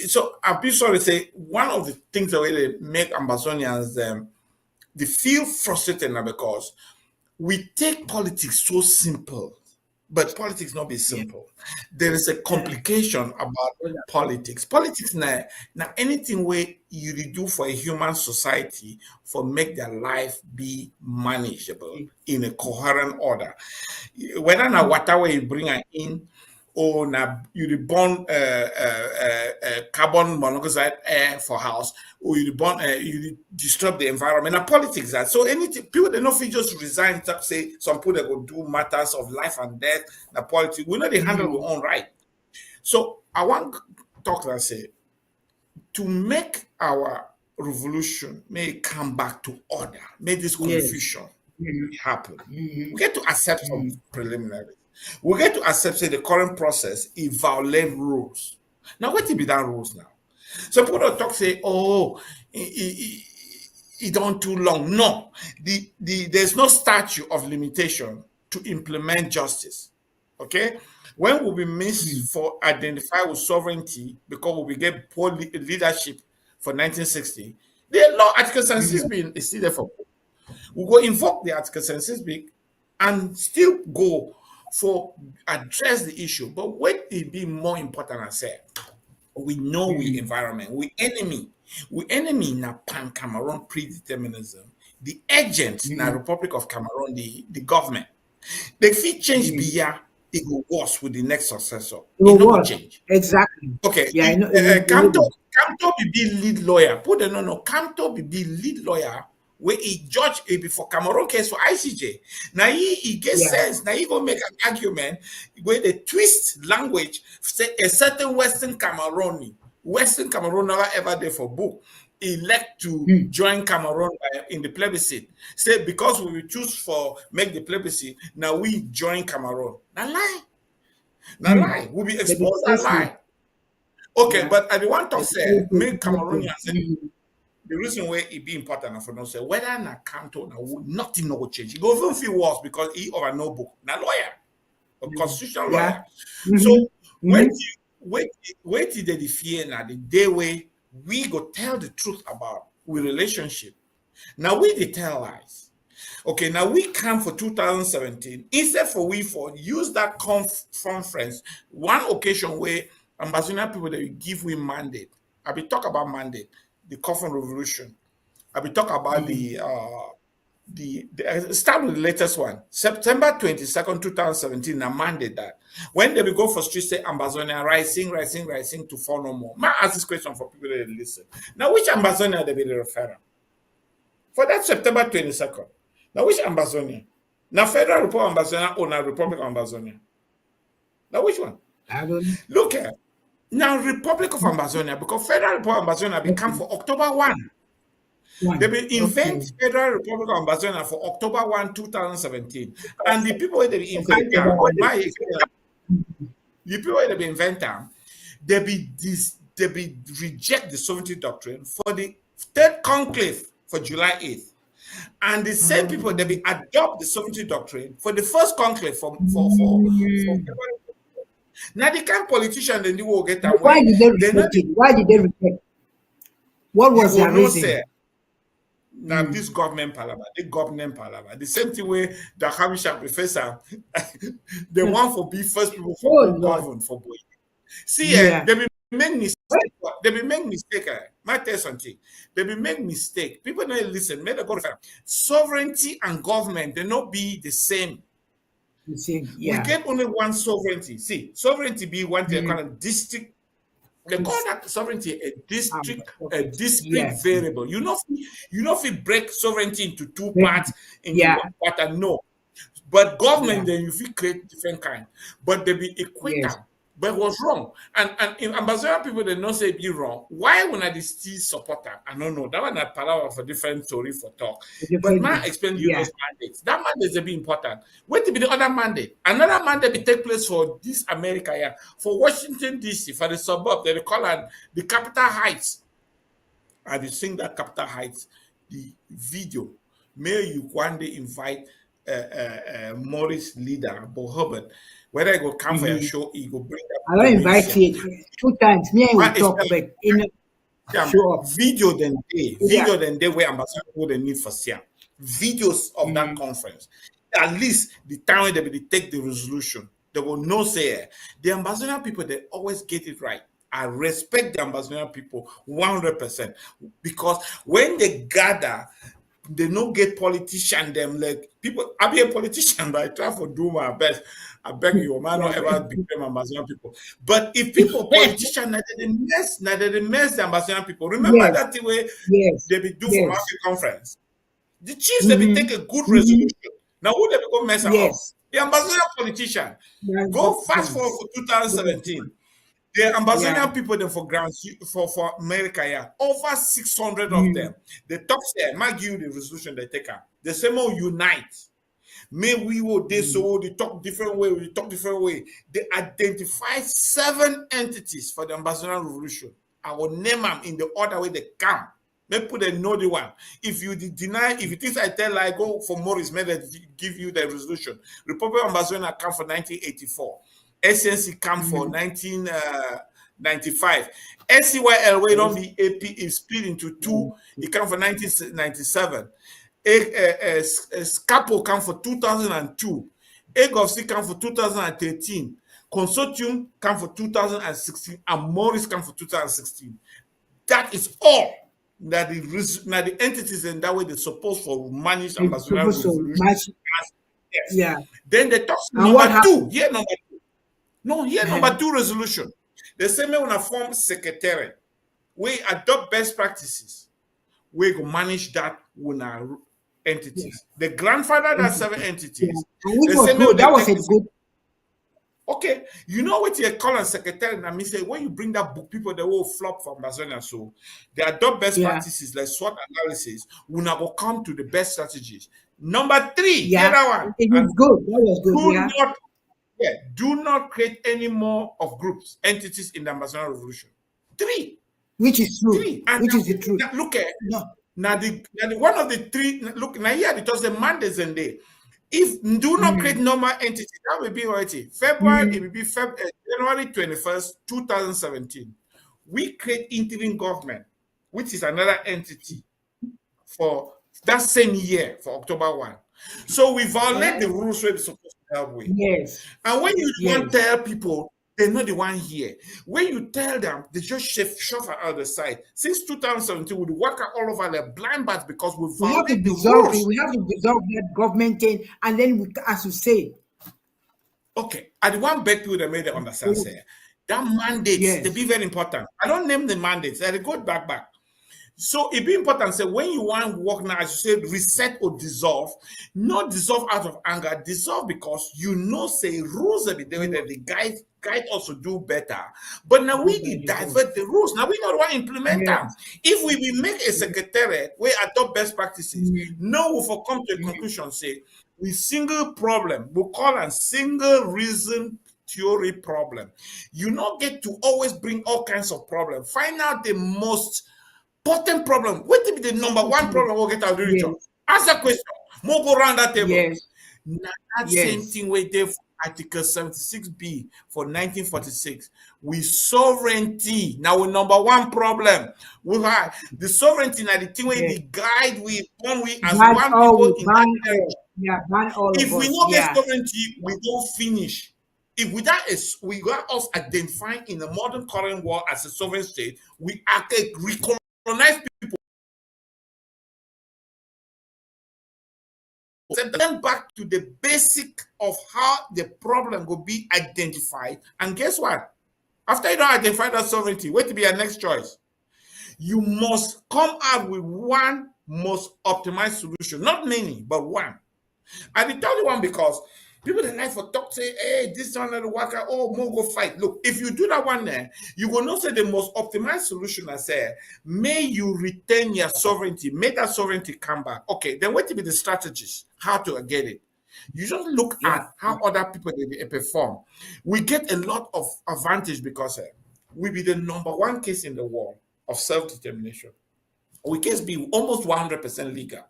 So I'm pretty sorry to say one of the things that really make Ambazonians they feel frustrated now because we take politics so simple, but politics not be simple. There is a complication about politics. Politics now anything where you do for a human society for make their life be manageable in a coherent order. Whether now whatever you bring in or now you burn carbon monoxide air for house, or you burn you disturb the environment. Now politics that so anything people they not feel just resign to say some people they go do matters of life and death. Now politics we know they handle our own right. So I want to talk and say to make our revolution may come back to order, may this confusion happen. We get to accept some preliminaries. We get to accept say the current process it violate rules. Now what be that rules now? Some people don't talk say, oh, it don't too long. No, there's no statute of limitation to implement justice. Okay, when will be missed for identify with sovereignty because we get poor leadership for 1960. The law Article 76 being is still there for. We go invoke the Article 76 big and still go for address the issue. But what it be more important, I say, we know we environment, we enemy na pan Cameroon predeterminism. The agent na Republic of Cameroon, the government. They fit change beer, it go worse with the next successor. It no change. Exactly. Okay. Yeah, I know. Camto be lead lawyer. Put the no. Camto be lead lawyer where he judge it before Cameroon case for ICJ. Now he gets sense. Now he go make an argument where they twist language. Say a certain Western Cameroon never ever there for book. Elect to join Cameroon in the plebiscite. Say because we will choose for make the plebiscite. Now we join Cameroon. Now lie. Now lie. We'll be exposed as lie. Okay, but I want to say make Cameroonians say the reason why it be important for us say whether na Canto now nothing no go change. It go even feel worse because he over no book. Now lawyer, a constitutional lawyer. So wait till the fear now the day where we go tell the truth about we relationship. Now we dey tell lies. Okay, now we come for 2017 instead for we for use that conference one occasion where Ambazonia people they give we mandate. I be talk about mandate, the coffin revolution. I be talk about the start with the latest one, September 22nd, 2017. I mandate that when they will go for street say Ambazonia rising to fall no more. I ask this question for people that listen. Now, which Ambazonia they be referring for that September 22nd? Now, which Ambazonia? Now, Federal Republic Ambazonia or now Republic Ambazonia? Now, which one? I don't know. Look here. Now, Republic of Ambazonia, because Federal Republic of Ambazonia become for October 1. They will invent Federal Republic of Ambazonia for October 1, 2017. And the people they will invent them, the people they will invent them, they will reject the sovereignty doctrine for the third conclave for July 8th. And the same people they will adopt the sovereignty doctrine for the first conclave for February. Now the kind of politician they will get that Why way. did they reject it? Why did they reject? What was their reason? Now this government parliament, the same thing way the Hamisha professor, they want for be first people for govern for boy. See, they be make mistake. They be make mistake. My tell something. They be make mistake. People don't listen. May they go refer. Sovereignty and government they not be the same. We get only one sovereignty. See, sovereignty be one kind of district. They call that sovereignty a discrete variable. You know if you break sovereignty into two parts, into one part, and no. But government then you feel create different kind. But they be equator. But it was wrong. And in Ambazonia people they not say be wrong. Why when I still support that? I don't know. That one a power for different story for talk. But man explain you those mandates. That mandate is be important. Wait to be the other mandate. Another mandate will take place for this America here, for Washington DC, for the suburb. They call it the Capital Heights. And you sing that Capital Heights, the video. May you one day invite Morris leader, Bo Hubbard. Whether I go come for a show, he go bring up. I don't invite you 2 times. Me and we talk like in show up. Video then day where Ambassador would need for Siam. Videos of that conference. At least the time when they will take the resolution, they will know say the Ambassador people they always get it right. I respect the Ambassador people 100% because when they gather. They no get politician them like people. I be a politician, but I try to do my best. I beg you, man, not ever become Ambazonia people. But if people politician, they mess the Ambazonia people. Remember that the way they be do for African conference. The chiefs they be take a good resolution. Now who they be go mess up? The Ambazonia politician. Go fast forward for 2017. The Ambazonian people then for grants for America, over 600 of them. The top say, might give you the resolution they take out. The same will unite. May we will they so they talk different way. They identify 7 entities for the Ambazonian revolution. I will name them in the order way they come. Make people they know the one. If you deny, if it is I tell like go for Morris, may they give you the resolution. Republic of Ambazonia come for 1984. SNC come for 1995. SCYL, where on the AP is split into two. It come for 1997. Scapo come for 2002. EGOFC come for 2013. Consortium come for 2016. And Morris come for 2016. That is all that the entities in that way they're supposed to manage Ambazonia revolution. Yes. Yeah. Then they talk number two. Here number two. No, here number two resolution. The same way when I form secretary, we adopt best practices. We go manage that with our entities. The grandfather that 7 entities. The same way that was a good. Okay, you know what you call a secretary, and I mean say when you bring that book, people they will flop from Ambazonia. So they adopt best practices like SWOT analysis. We now will come to the best strategies. Number 3, yeah, that one. It was good. That was good. Do not create any more of groups, entities in the Ambazonia revolution. 3. Which is true. 3. And which is the truth. Look at now the one of the 3. Look now here it was the mandates in there. If do not create normal entity, that will be already February. It will be January 21st, 2017. We create interim government, which is another entity for that same year for October 1. So we violate the rules we're supposed to help with. Yes. And when you don't tell people, they're not the one here. When you tell them, they just shove out the side. Since 2017, we work all over the blind bats because we violate the rules. We have to dissolve that government thing, and then we, as you say. Okay, I want beg people that made it understand. Say, that mandate, they be very important. I don't name the mandates. They go back. So it be important. Say when you want to work now, as you said, reset or dissolve. Not dissolve out of anger. Dissolve because you know say rules that be doing that the guide also do better. But now we divert the rules. Now we don't want to implement them. If we make a secretariat, we adopt best practices. Now we for come to a conclusion. Say we single problem. We call a single reason theory problem. You not get to always bring all kinds of problems. Find out the most important problem. What will be the number one problem we'll get out of the region? Ask that question. More go around that table. Now, that same thing we did for Article 76B for 1946. We sovereignty. Now, we number one problem. We have the sovereignty. Now, the thing where the guide we as one people in that if we don't get sovereignty, we don't finish. If without we got us identifying in the modern current world as a sovereign state, we are recolonize people. Send them back to the basic of how the problem will be identified. And guess what? After you don't identify that sovereignty, what will be your next choice? You must come out with one most optimized solution. Not many, but one. And I tell you one because people that like for talk say, hey, this one of the worker, oh, more go fight. Look, if you do that one there, you will not say the most optimized solution. I say, may you retain your sovereignty, make that sovereignty come back. Okay, then what will be the strategies? How to get it? You just look at how other people they perform. We get a lot of advantage because we be the number one case in the world of self-determination. We case be almost 100% legal.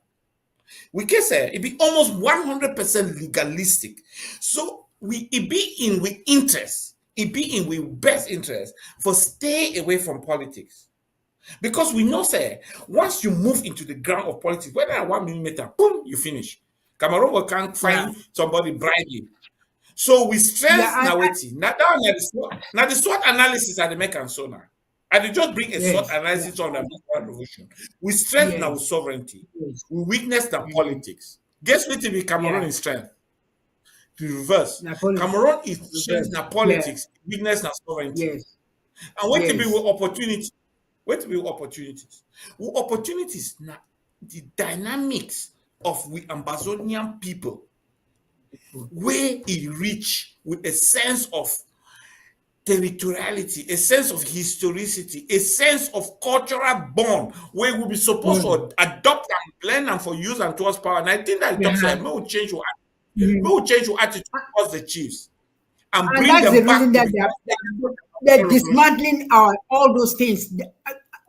We can say it be almost 100% legalistic. So it be in with interest. It be in with best interest for stay away from politics. Because we know, say, once you move into the ground of politics, whether at 1 millimeter, boom, you finish. Cameroon can't find somebody bribe you. So we stress now waiting. Now the SWOT analysis are the make and so now. And they just bring a SWOT analysis on the revolution. We strengthen our sovereignty. We weakness the politics. Guess what will be Cameroon in strength? The reverse. Cameroon is strength in politics, weakness and sovereignty. And what will be with opportunity? What will be with opportunities? With opportunities now, the dynamics of we Ambazonian people, where it reach with a sense of territoriality, a sense of historicity, a sense of cultural bond, where we be supposed to adopt and blend and for use and towards power. And I think that may will change your attitude towards the chiefs and bring that's them the back. Reason that they're dismantling all those things.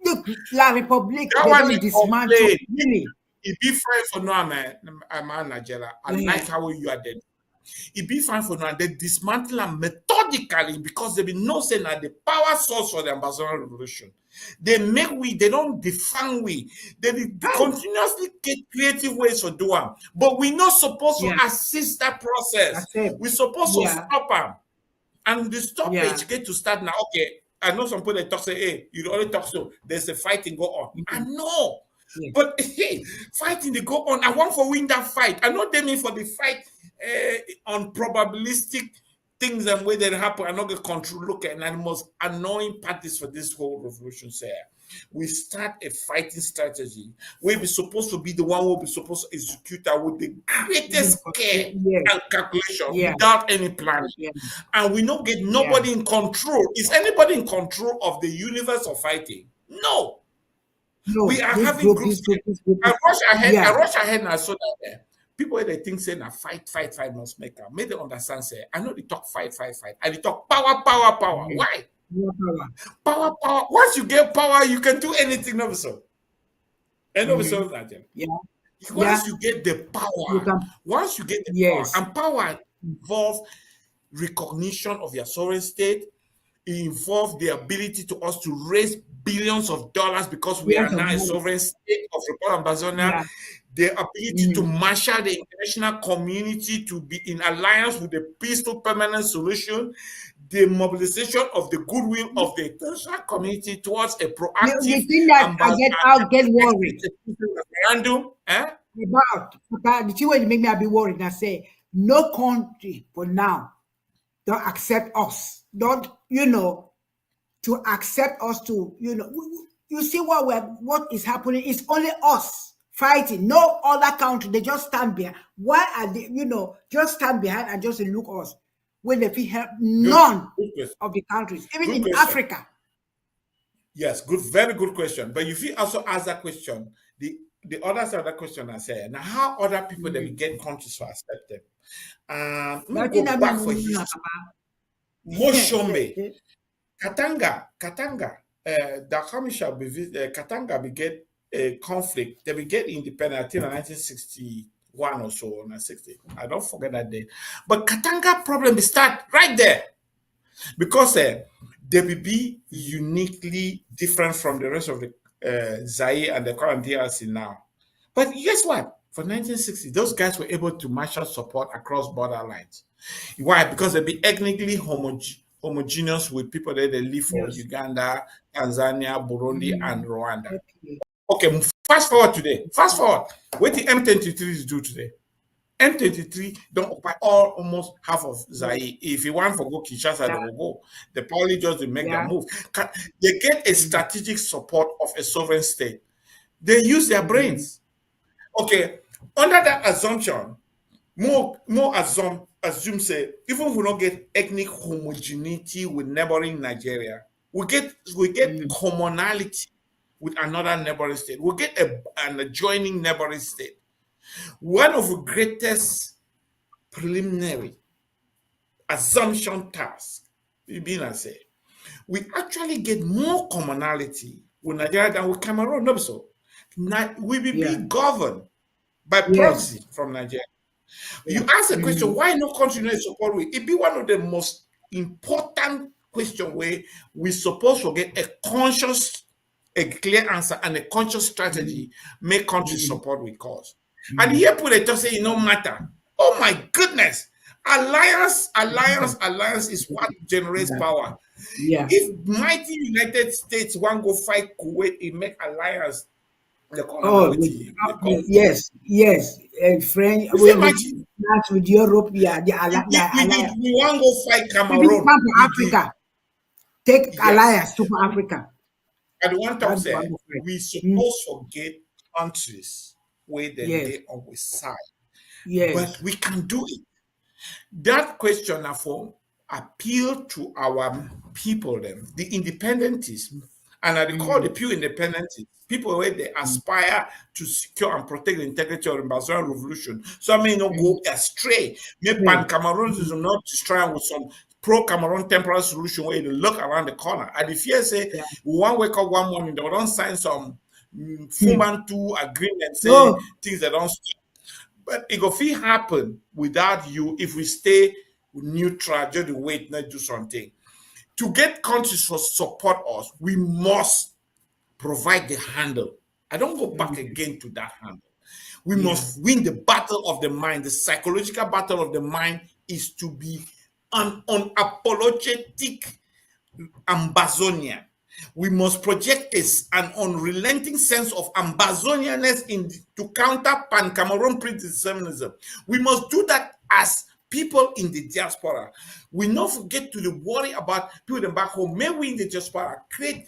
Look, La Republique, That they one don't they dismantle. complain. Really. It be fine for now, man, Najella. I like how you are there. It be fine for now. They dismantle them methodically because they be no saying that the power source for the Ambazonia revolution. They don't define we. They continuously get creative ways for doing. But we're not supposed to assist that process. We're supposed to stop them. And the stoppage get to start now. Okay, I know some people they talk say, hey, you only talk so there's a fighting go on. I know. But hey, fighting they go on. I want for win that fight. I know they mean for the fight on probabilistic things and way that happen. I not get control. Look at and the most annoying part is for this whole revolution. Say we start a fighting strategy where we're supposed to be the one who be supposed to execute that with the greatest care and calculation without any planning. And we don't get nobody in control. Is anybody in control of the universe of fighting? No. We are having groups. I rush ahead and I saw that people they think say na fight must make up. Make them understand say I know they talk fight. And they talk power. Why? Power. Once you get power, you can do anything. No, so. And once you get the power, power, and power involves recognition of your sovereign state. It involves the ability to us to raise billions of dollars because we are now a sovereign state of Republic Ambazonia. The ability to marshal the international community to be in alliance with the peaceful permanent solution, the mobilization of the goodwill of the international community towards a proactive. You think that I'll get worried referendum? About the thing when you make me be worried and I say no country for now don't accept us. Don't to accept us to you see what is happening is only us fighting. No other country. They just stand behind. Why are they just stand behind and just look us when they feel help none of the countries, even in Africa? Yes, very good question. But if you also ask that question, the other side of that question I say now how other people that we get countries to accept them. Go back for history. Moshombe, Katanga, Katanga we get a conflict. They will get independent until 1961 or so, or 60. I don't forget that date. But Katanga problem will start right there because they will be uniquely different from the rest of the Zaire and the current DRC now. But guess what? For 1960, those guys were able to marshal support across border lines. Why? Because they'll be ethnically homogeneous with people that they live from Uganda, Tanzania, Burundi, and Rwanda. Okay, fast forward today. What the M23s do today? M23 don't occupy almost half of Zaire. If you want to go Kinshasa, they will go. They probably just make their move. They get a strategic support of a sovereign state. They use their brains. Okay, under that assumption, more assume say even if we don't get ethnic homogeneity with neighboring Nigeria, we get commonality with another neighboring state. We get an adjoining neighboring state. One of the greatest preliminary assumption tasks, we actually get more commonality with Nigeria than with Cameroon. No, so we will be governed by proxy from Nigeria. You ask a question, why no country no support we? It be one of the most important question where we supposed to get a clear answer and a conscious strategy make countries support we cause. And here people they just say it no matter. Oh my goodness. Alliance is what generates power. If mighty United States want go fight Kuwait, it make alliance. Yes. French with Europe, we want to go fight Cameroon. Africa. Take alliance to Africa. And one time say we supposed to get countries where they always side. But we can do it. That question for appeal to our people, the independentists, and I call the pure independentists, people where they aspire to secure and protect the integrity of the Ambazonia revolution. So I may not go astray. Maybe Pan Cameroons is not destroying with some pro-Cameroon temporary solution where you look around the corner. And if you say, we want to wake up one morning, they don't sign some Foumban 2 agreement, say things that don't stop. But it will happen without you if we stay neutral, just wait, not do something. To get countries to support us, we must provide the handle. I don't go back again to that handle. We must win the battle of the mind. The psychological battle of the mind is to be an unapologetic Ambazonia. We must project an unrelenting sense of Ambazonianness to counter pan-Cameroon pre-determinism. We must do that as people in the diaspora. We not forget to worry about people back home. May we in the diaspora create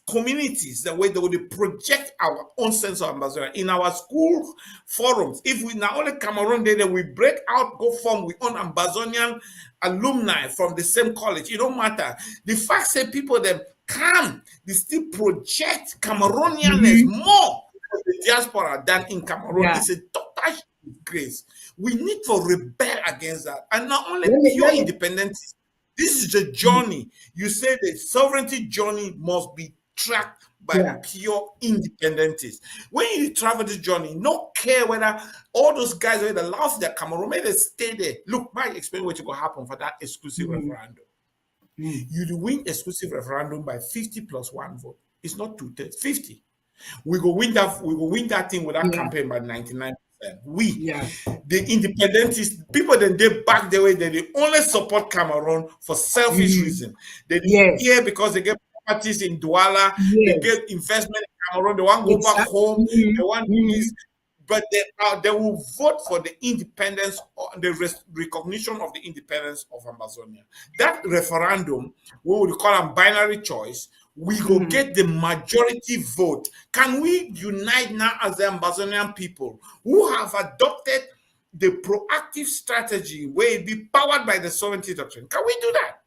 communities that way they will project our own sense of Ambazonia in our school forums. If we not only Cameroon then we break out, go form we own Ambazonian alumni from the same college. It don't matter. The fact that people them come, they still project Cameroonianness more in the diaspora than in Cameroon. It's a total disgrace. We need to rebel against that. And not only pure independence. This is a journey. You say the sovereignty journey must be tracked by pure independentists. When you travel this journey, no care whether all those guys that lost their Cameroon, may they stay there. Look, I explain what is going to happen for that exclusive referendum. You win exclusive referendum by 50 plus 1 vote. It's not 2/3, 50. We go win that thing with that campaign by 99%. The independentists, people then they back the way they only support Cameroon for selfish reason. They here because they get properties in Douala, they get investment in Cameroon, they want to go back home, they want to do this, but they will vote for the independence or the recognition of the independence of Ambazonia. That referendum, we would call them binary choice. We go get the majority vote. Can we unite now as the Ambazonian people who have adopted the proactive strategy where it be powered by the sovereignty doctrine? Can we do that?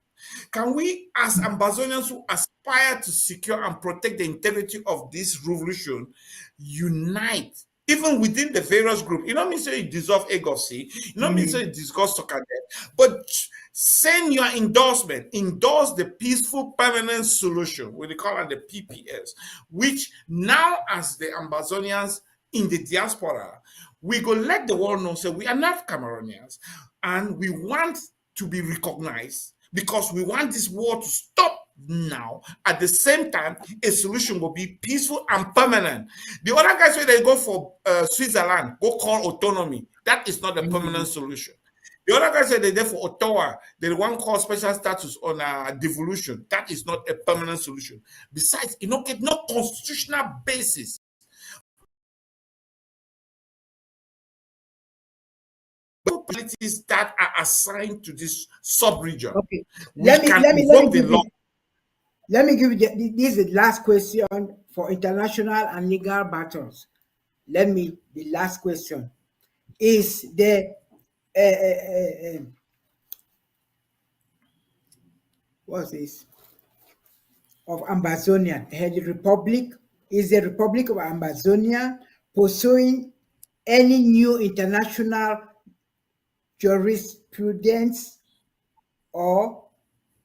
Can we, as Ambazonians who aspire to secure and protect the integrity of this revolution, unite? Even within the various groups, you don't mean say you dissolve AGOC, you don't mean say you discuss Soccer, but send your endorsement, endorse the peaceful permanent solution, we call it the PPS, which now as the Ambazonians in the diaspora, we go let the world know, say we are not Cameroonians, and we want to be recognized because we want this war to stop now. At the same time, a solution will be peaceful and permanent. The other guys say they go for Switzerland, go call autonomy. That is not a permanent solution. The other guys say they're there for Ottawa. They want call special status on devolution. That is not a permanent solution. Besides, you don't get no constitutional basis. Politics that are assigned to this sub-region. Okay. Let me give you this is the last question for international and legal battles. The last question is the what's this of Ambazonia? The Republic is the Republic of Ambazonia pursuing any new international jurisprudence or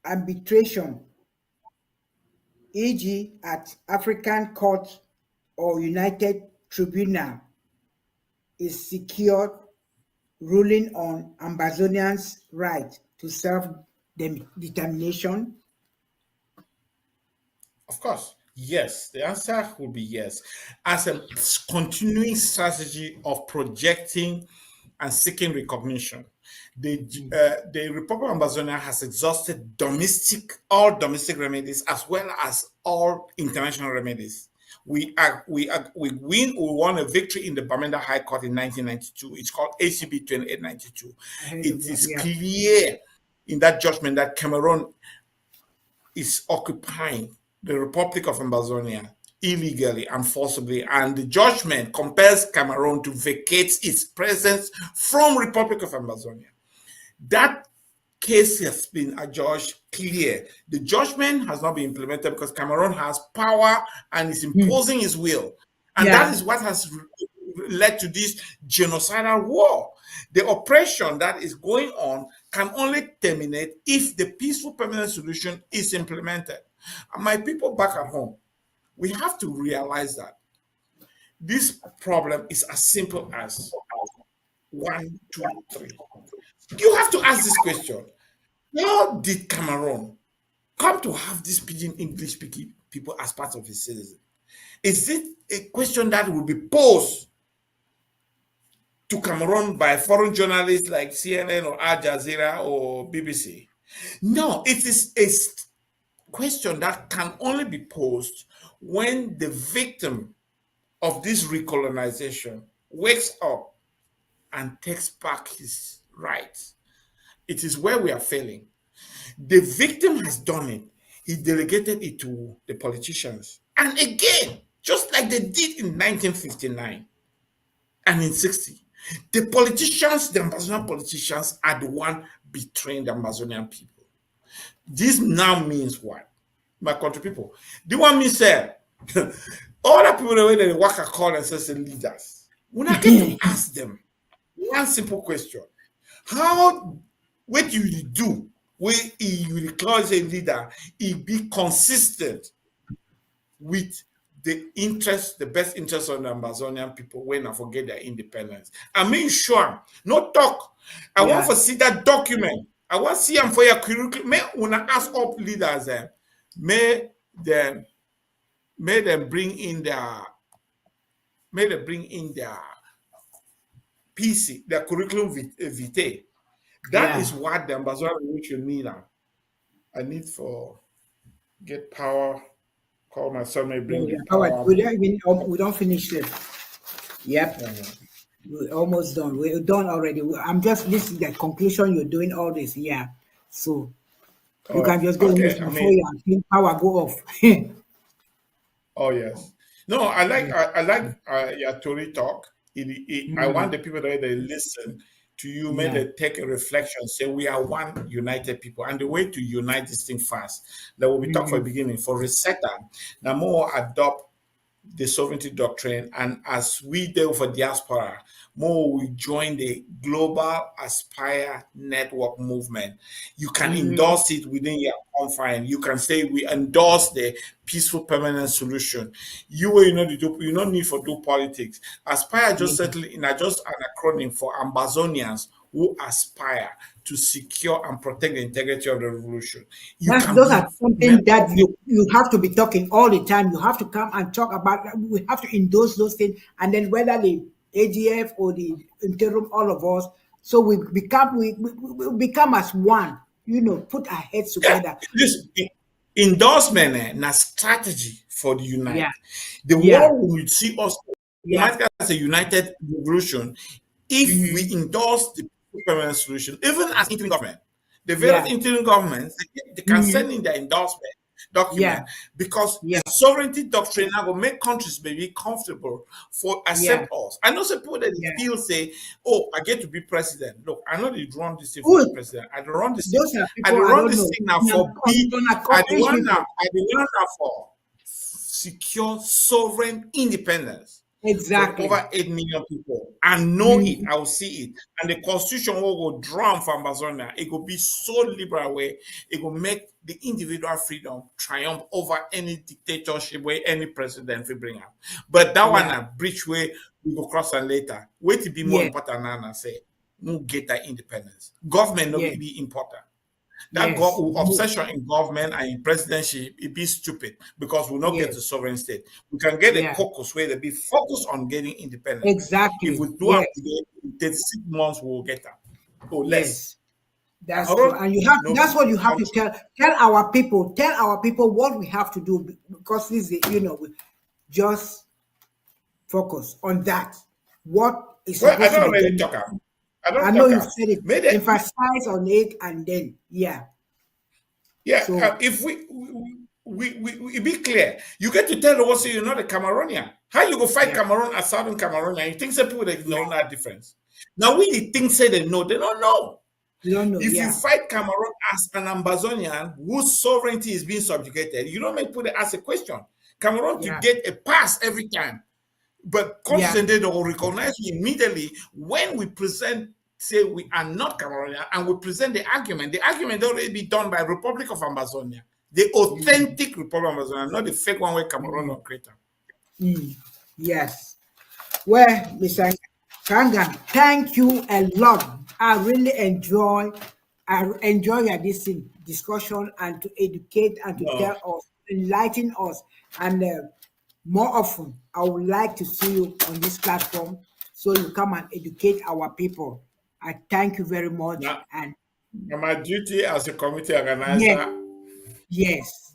arbitration, e.g. at African Court or United Tribunal, is secured ruling on Ambazonians' right to self-determination? Of course, yes. The answer would be yes. As a continuing strategy of projecting and seeking recognition, the Republic of Ambazonia has exhausted all domestic remedies as well as all international remedies. We won a victory in the Bamenda High Court in 1992. It's called ACB 2892. It is clear in that judgment that Cameroon is occupying the Republic of Ambazonia illegally and forcibly, and the judgment compels Cameroon to vacate its presence from Republic of Ambazonia. That case has been adjudged clear. The judgment has not been implemented because Cameroon has power and is imposing its will. And that is what has led to this genocidal war. The oppression that is going on can only terminate if the peaceful permanent solution is implemented. And my people back at home, we have to realize that this problem is as simple as 1, 2, 3. You have to ask this question. How did Cameroon come to have these pidgin English speaking people as part of its citizen? Is it a question that will be posed to Cameroon by foreign journalists like CNN or Al Jazeera or BBC? No, it is a question that can only be posed when the victim of this recolonization wakes up and takes back his rights. It is where we are failing. The victim has done it. He delegated it to the politicians. And again, just like they did in 1959 and in 60, the politicians, the Ambazonian politicians, are the one betraying the Ambazonian people. This now means what? My country people. The one means that all the people the way they work a call and say leaders. When I get to ask them one simple question: what do you do when you declare a leader? It be consistent with the interest, the best interest of the Ambazonian people when I forget their independence. I mean, sure, no talk. I want to see that document. I want to see them for your curriculum. When I ask up leaders, may them bring in their PC, their curriculum vitae. That is what the Ambazonian revolution need now. I need for get power. Call my son, may bring the power. We don't finish it. Yep. We're almost done. We're done already. I'm just listening to the conclusion. You're doing all this. Yeah. So you can just go before your power go off. Oh yes. No, I like your Tori talk. I want the people that they listen to you, may they take a reflection, say we are one united people. And the way to unite this thing fast, that will be talk for the beginning, for resetter, now more adopt the sovereignty doctrine, and as we do for diaspora, more we join the global Aspire network movement. You can endorse it within your confine. You can say we endorse the peaceful permanent solution. You don't need for do politics. Aspire just certainly in just an acronym for Ambazonians who aspire to secure and protect the integrity of the revolution. Those are something that you have to be talking all the time. You have to come and talk about. We have to endorse those things, and then whether the ADF or the interim, all of us, so we become as one. Put our heads together. This endorsement and a strategy for the United. The world will see us as a united revolution if we endorse the permanent solution, even as interim government. The various interim governments, they can send in their endorsement document because the sovereignty doctrine now will make countries maybe comfortable for accept us. I know some people that still say, "Oh, I get to be president." Look, I know they run this thing for the president. I don't run this thing. I don't run this thing now for I don't run now for secure sovereign independence. Exactly. Over 8 million people. I know it. I will see it. And the constitution will go drown from Ambazonia. It will be so liberal way. It will make the individual freedom triumph over any dictatorship where any president will bring up. But that one a bridge way we go cross and later. Wait to be more important than I say. No get that independence. Government not be important. That obsession in government and in presidency, it be stupid because we'll not get to sovereign state. We can get a caucus where they be focused on getting independence. Exactly. If we do it today, in 36 months, we'll get that. Or less. That's true. And that's what you have to tell our people. Tell our people what we have to do because this is, we just focus on that. What is I don't really talk about. I know you said it. Emphasize on it, and then So, if we be clear, you get to tell the world so you're not a Cameroonian. How you go fight Cameroon as Southern Cameroonian? You think some people that know that difference? Now we think say they know, they don't know. You don't know. If you fight Cameroon as an Ambazonian whose sovereignty is being subjugated, you don't make people ask a question. Cameroon to get a pass every time. But constantly they will recognize you immediately when we present say we are not Cameroonian and we present the argument already be done by Republic of Ambazonia, the authentic Republic of Ambazonia, not the fake one where Cameroon or creator. Yes. Well, Mr. Ngang, thank you a lot. I really enjoy this discussion and to educate and to tell us, enlighten us, and more often I would like to see you on this platform so you come and educate our people. I thank you very much. Now, and my duty as a committee organizer. Yes.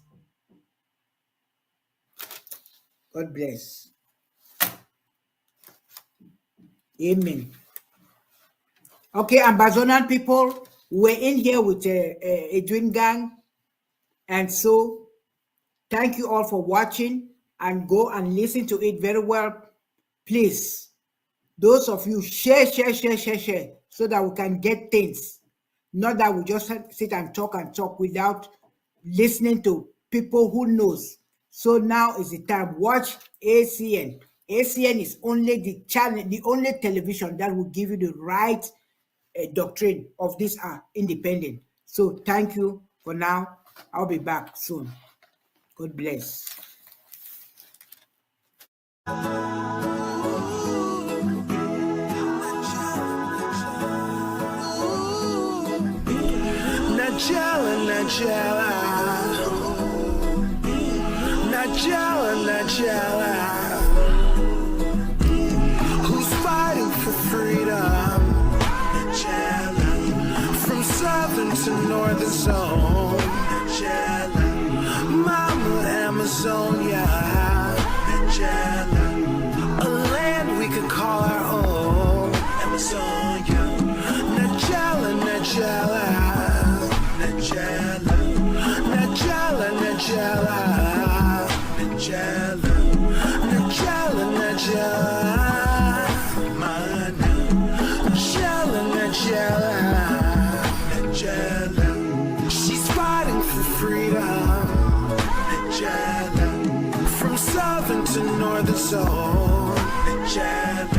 God bless. Amen. Okay, Ambazonian people, we're in here with Edwin Gang. And so, thank you all for watching and go and listen to it very well. Please, those of you, share, so that we can get things. Not that we just sit and talk without listening to people who knows. So now is the time. Watch ACN. ACN is only the channel, the only television that will give you the right doctrine of this independent. So thank you for now. I'll be back soon. God bless. Najella, who's fighting for freedom? Najella, from southern to northern zone. Najella, Mama Ambazonia. Najella, a land we could call our own. Ambazonia, Najella, Najella, Najella, Najella, Najella. Najella, Najella, Najella, Najella, she's fighting for freedom. Najella, from southern to northern zone. Najella.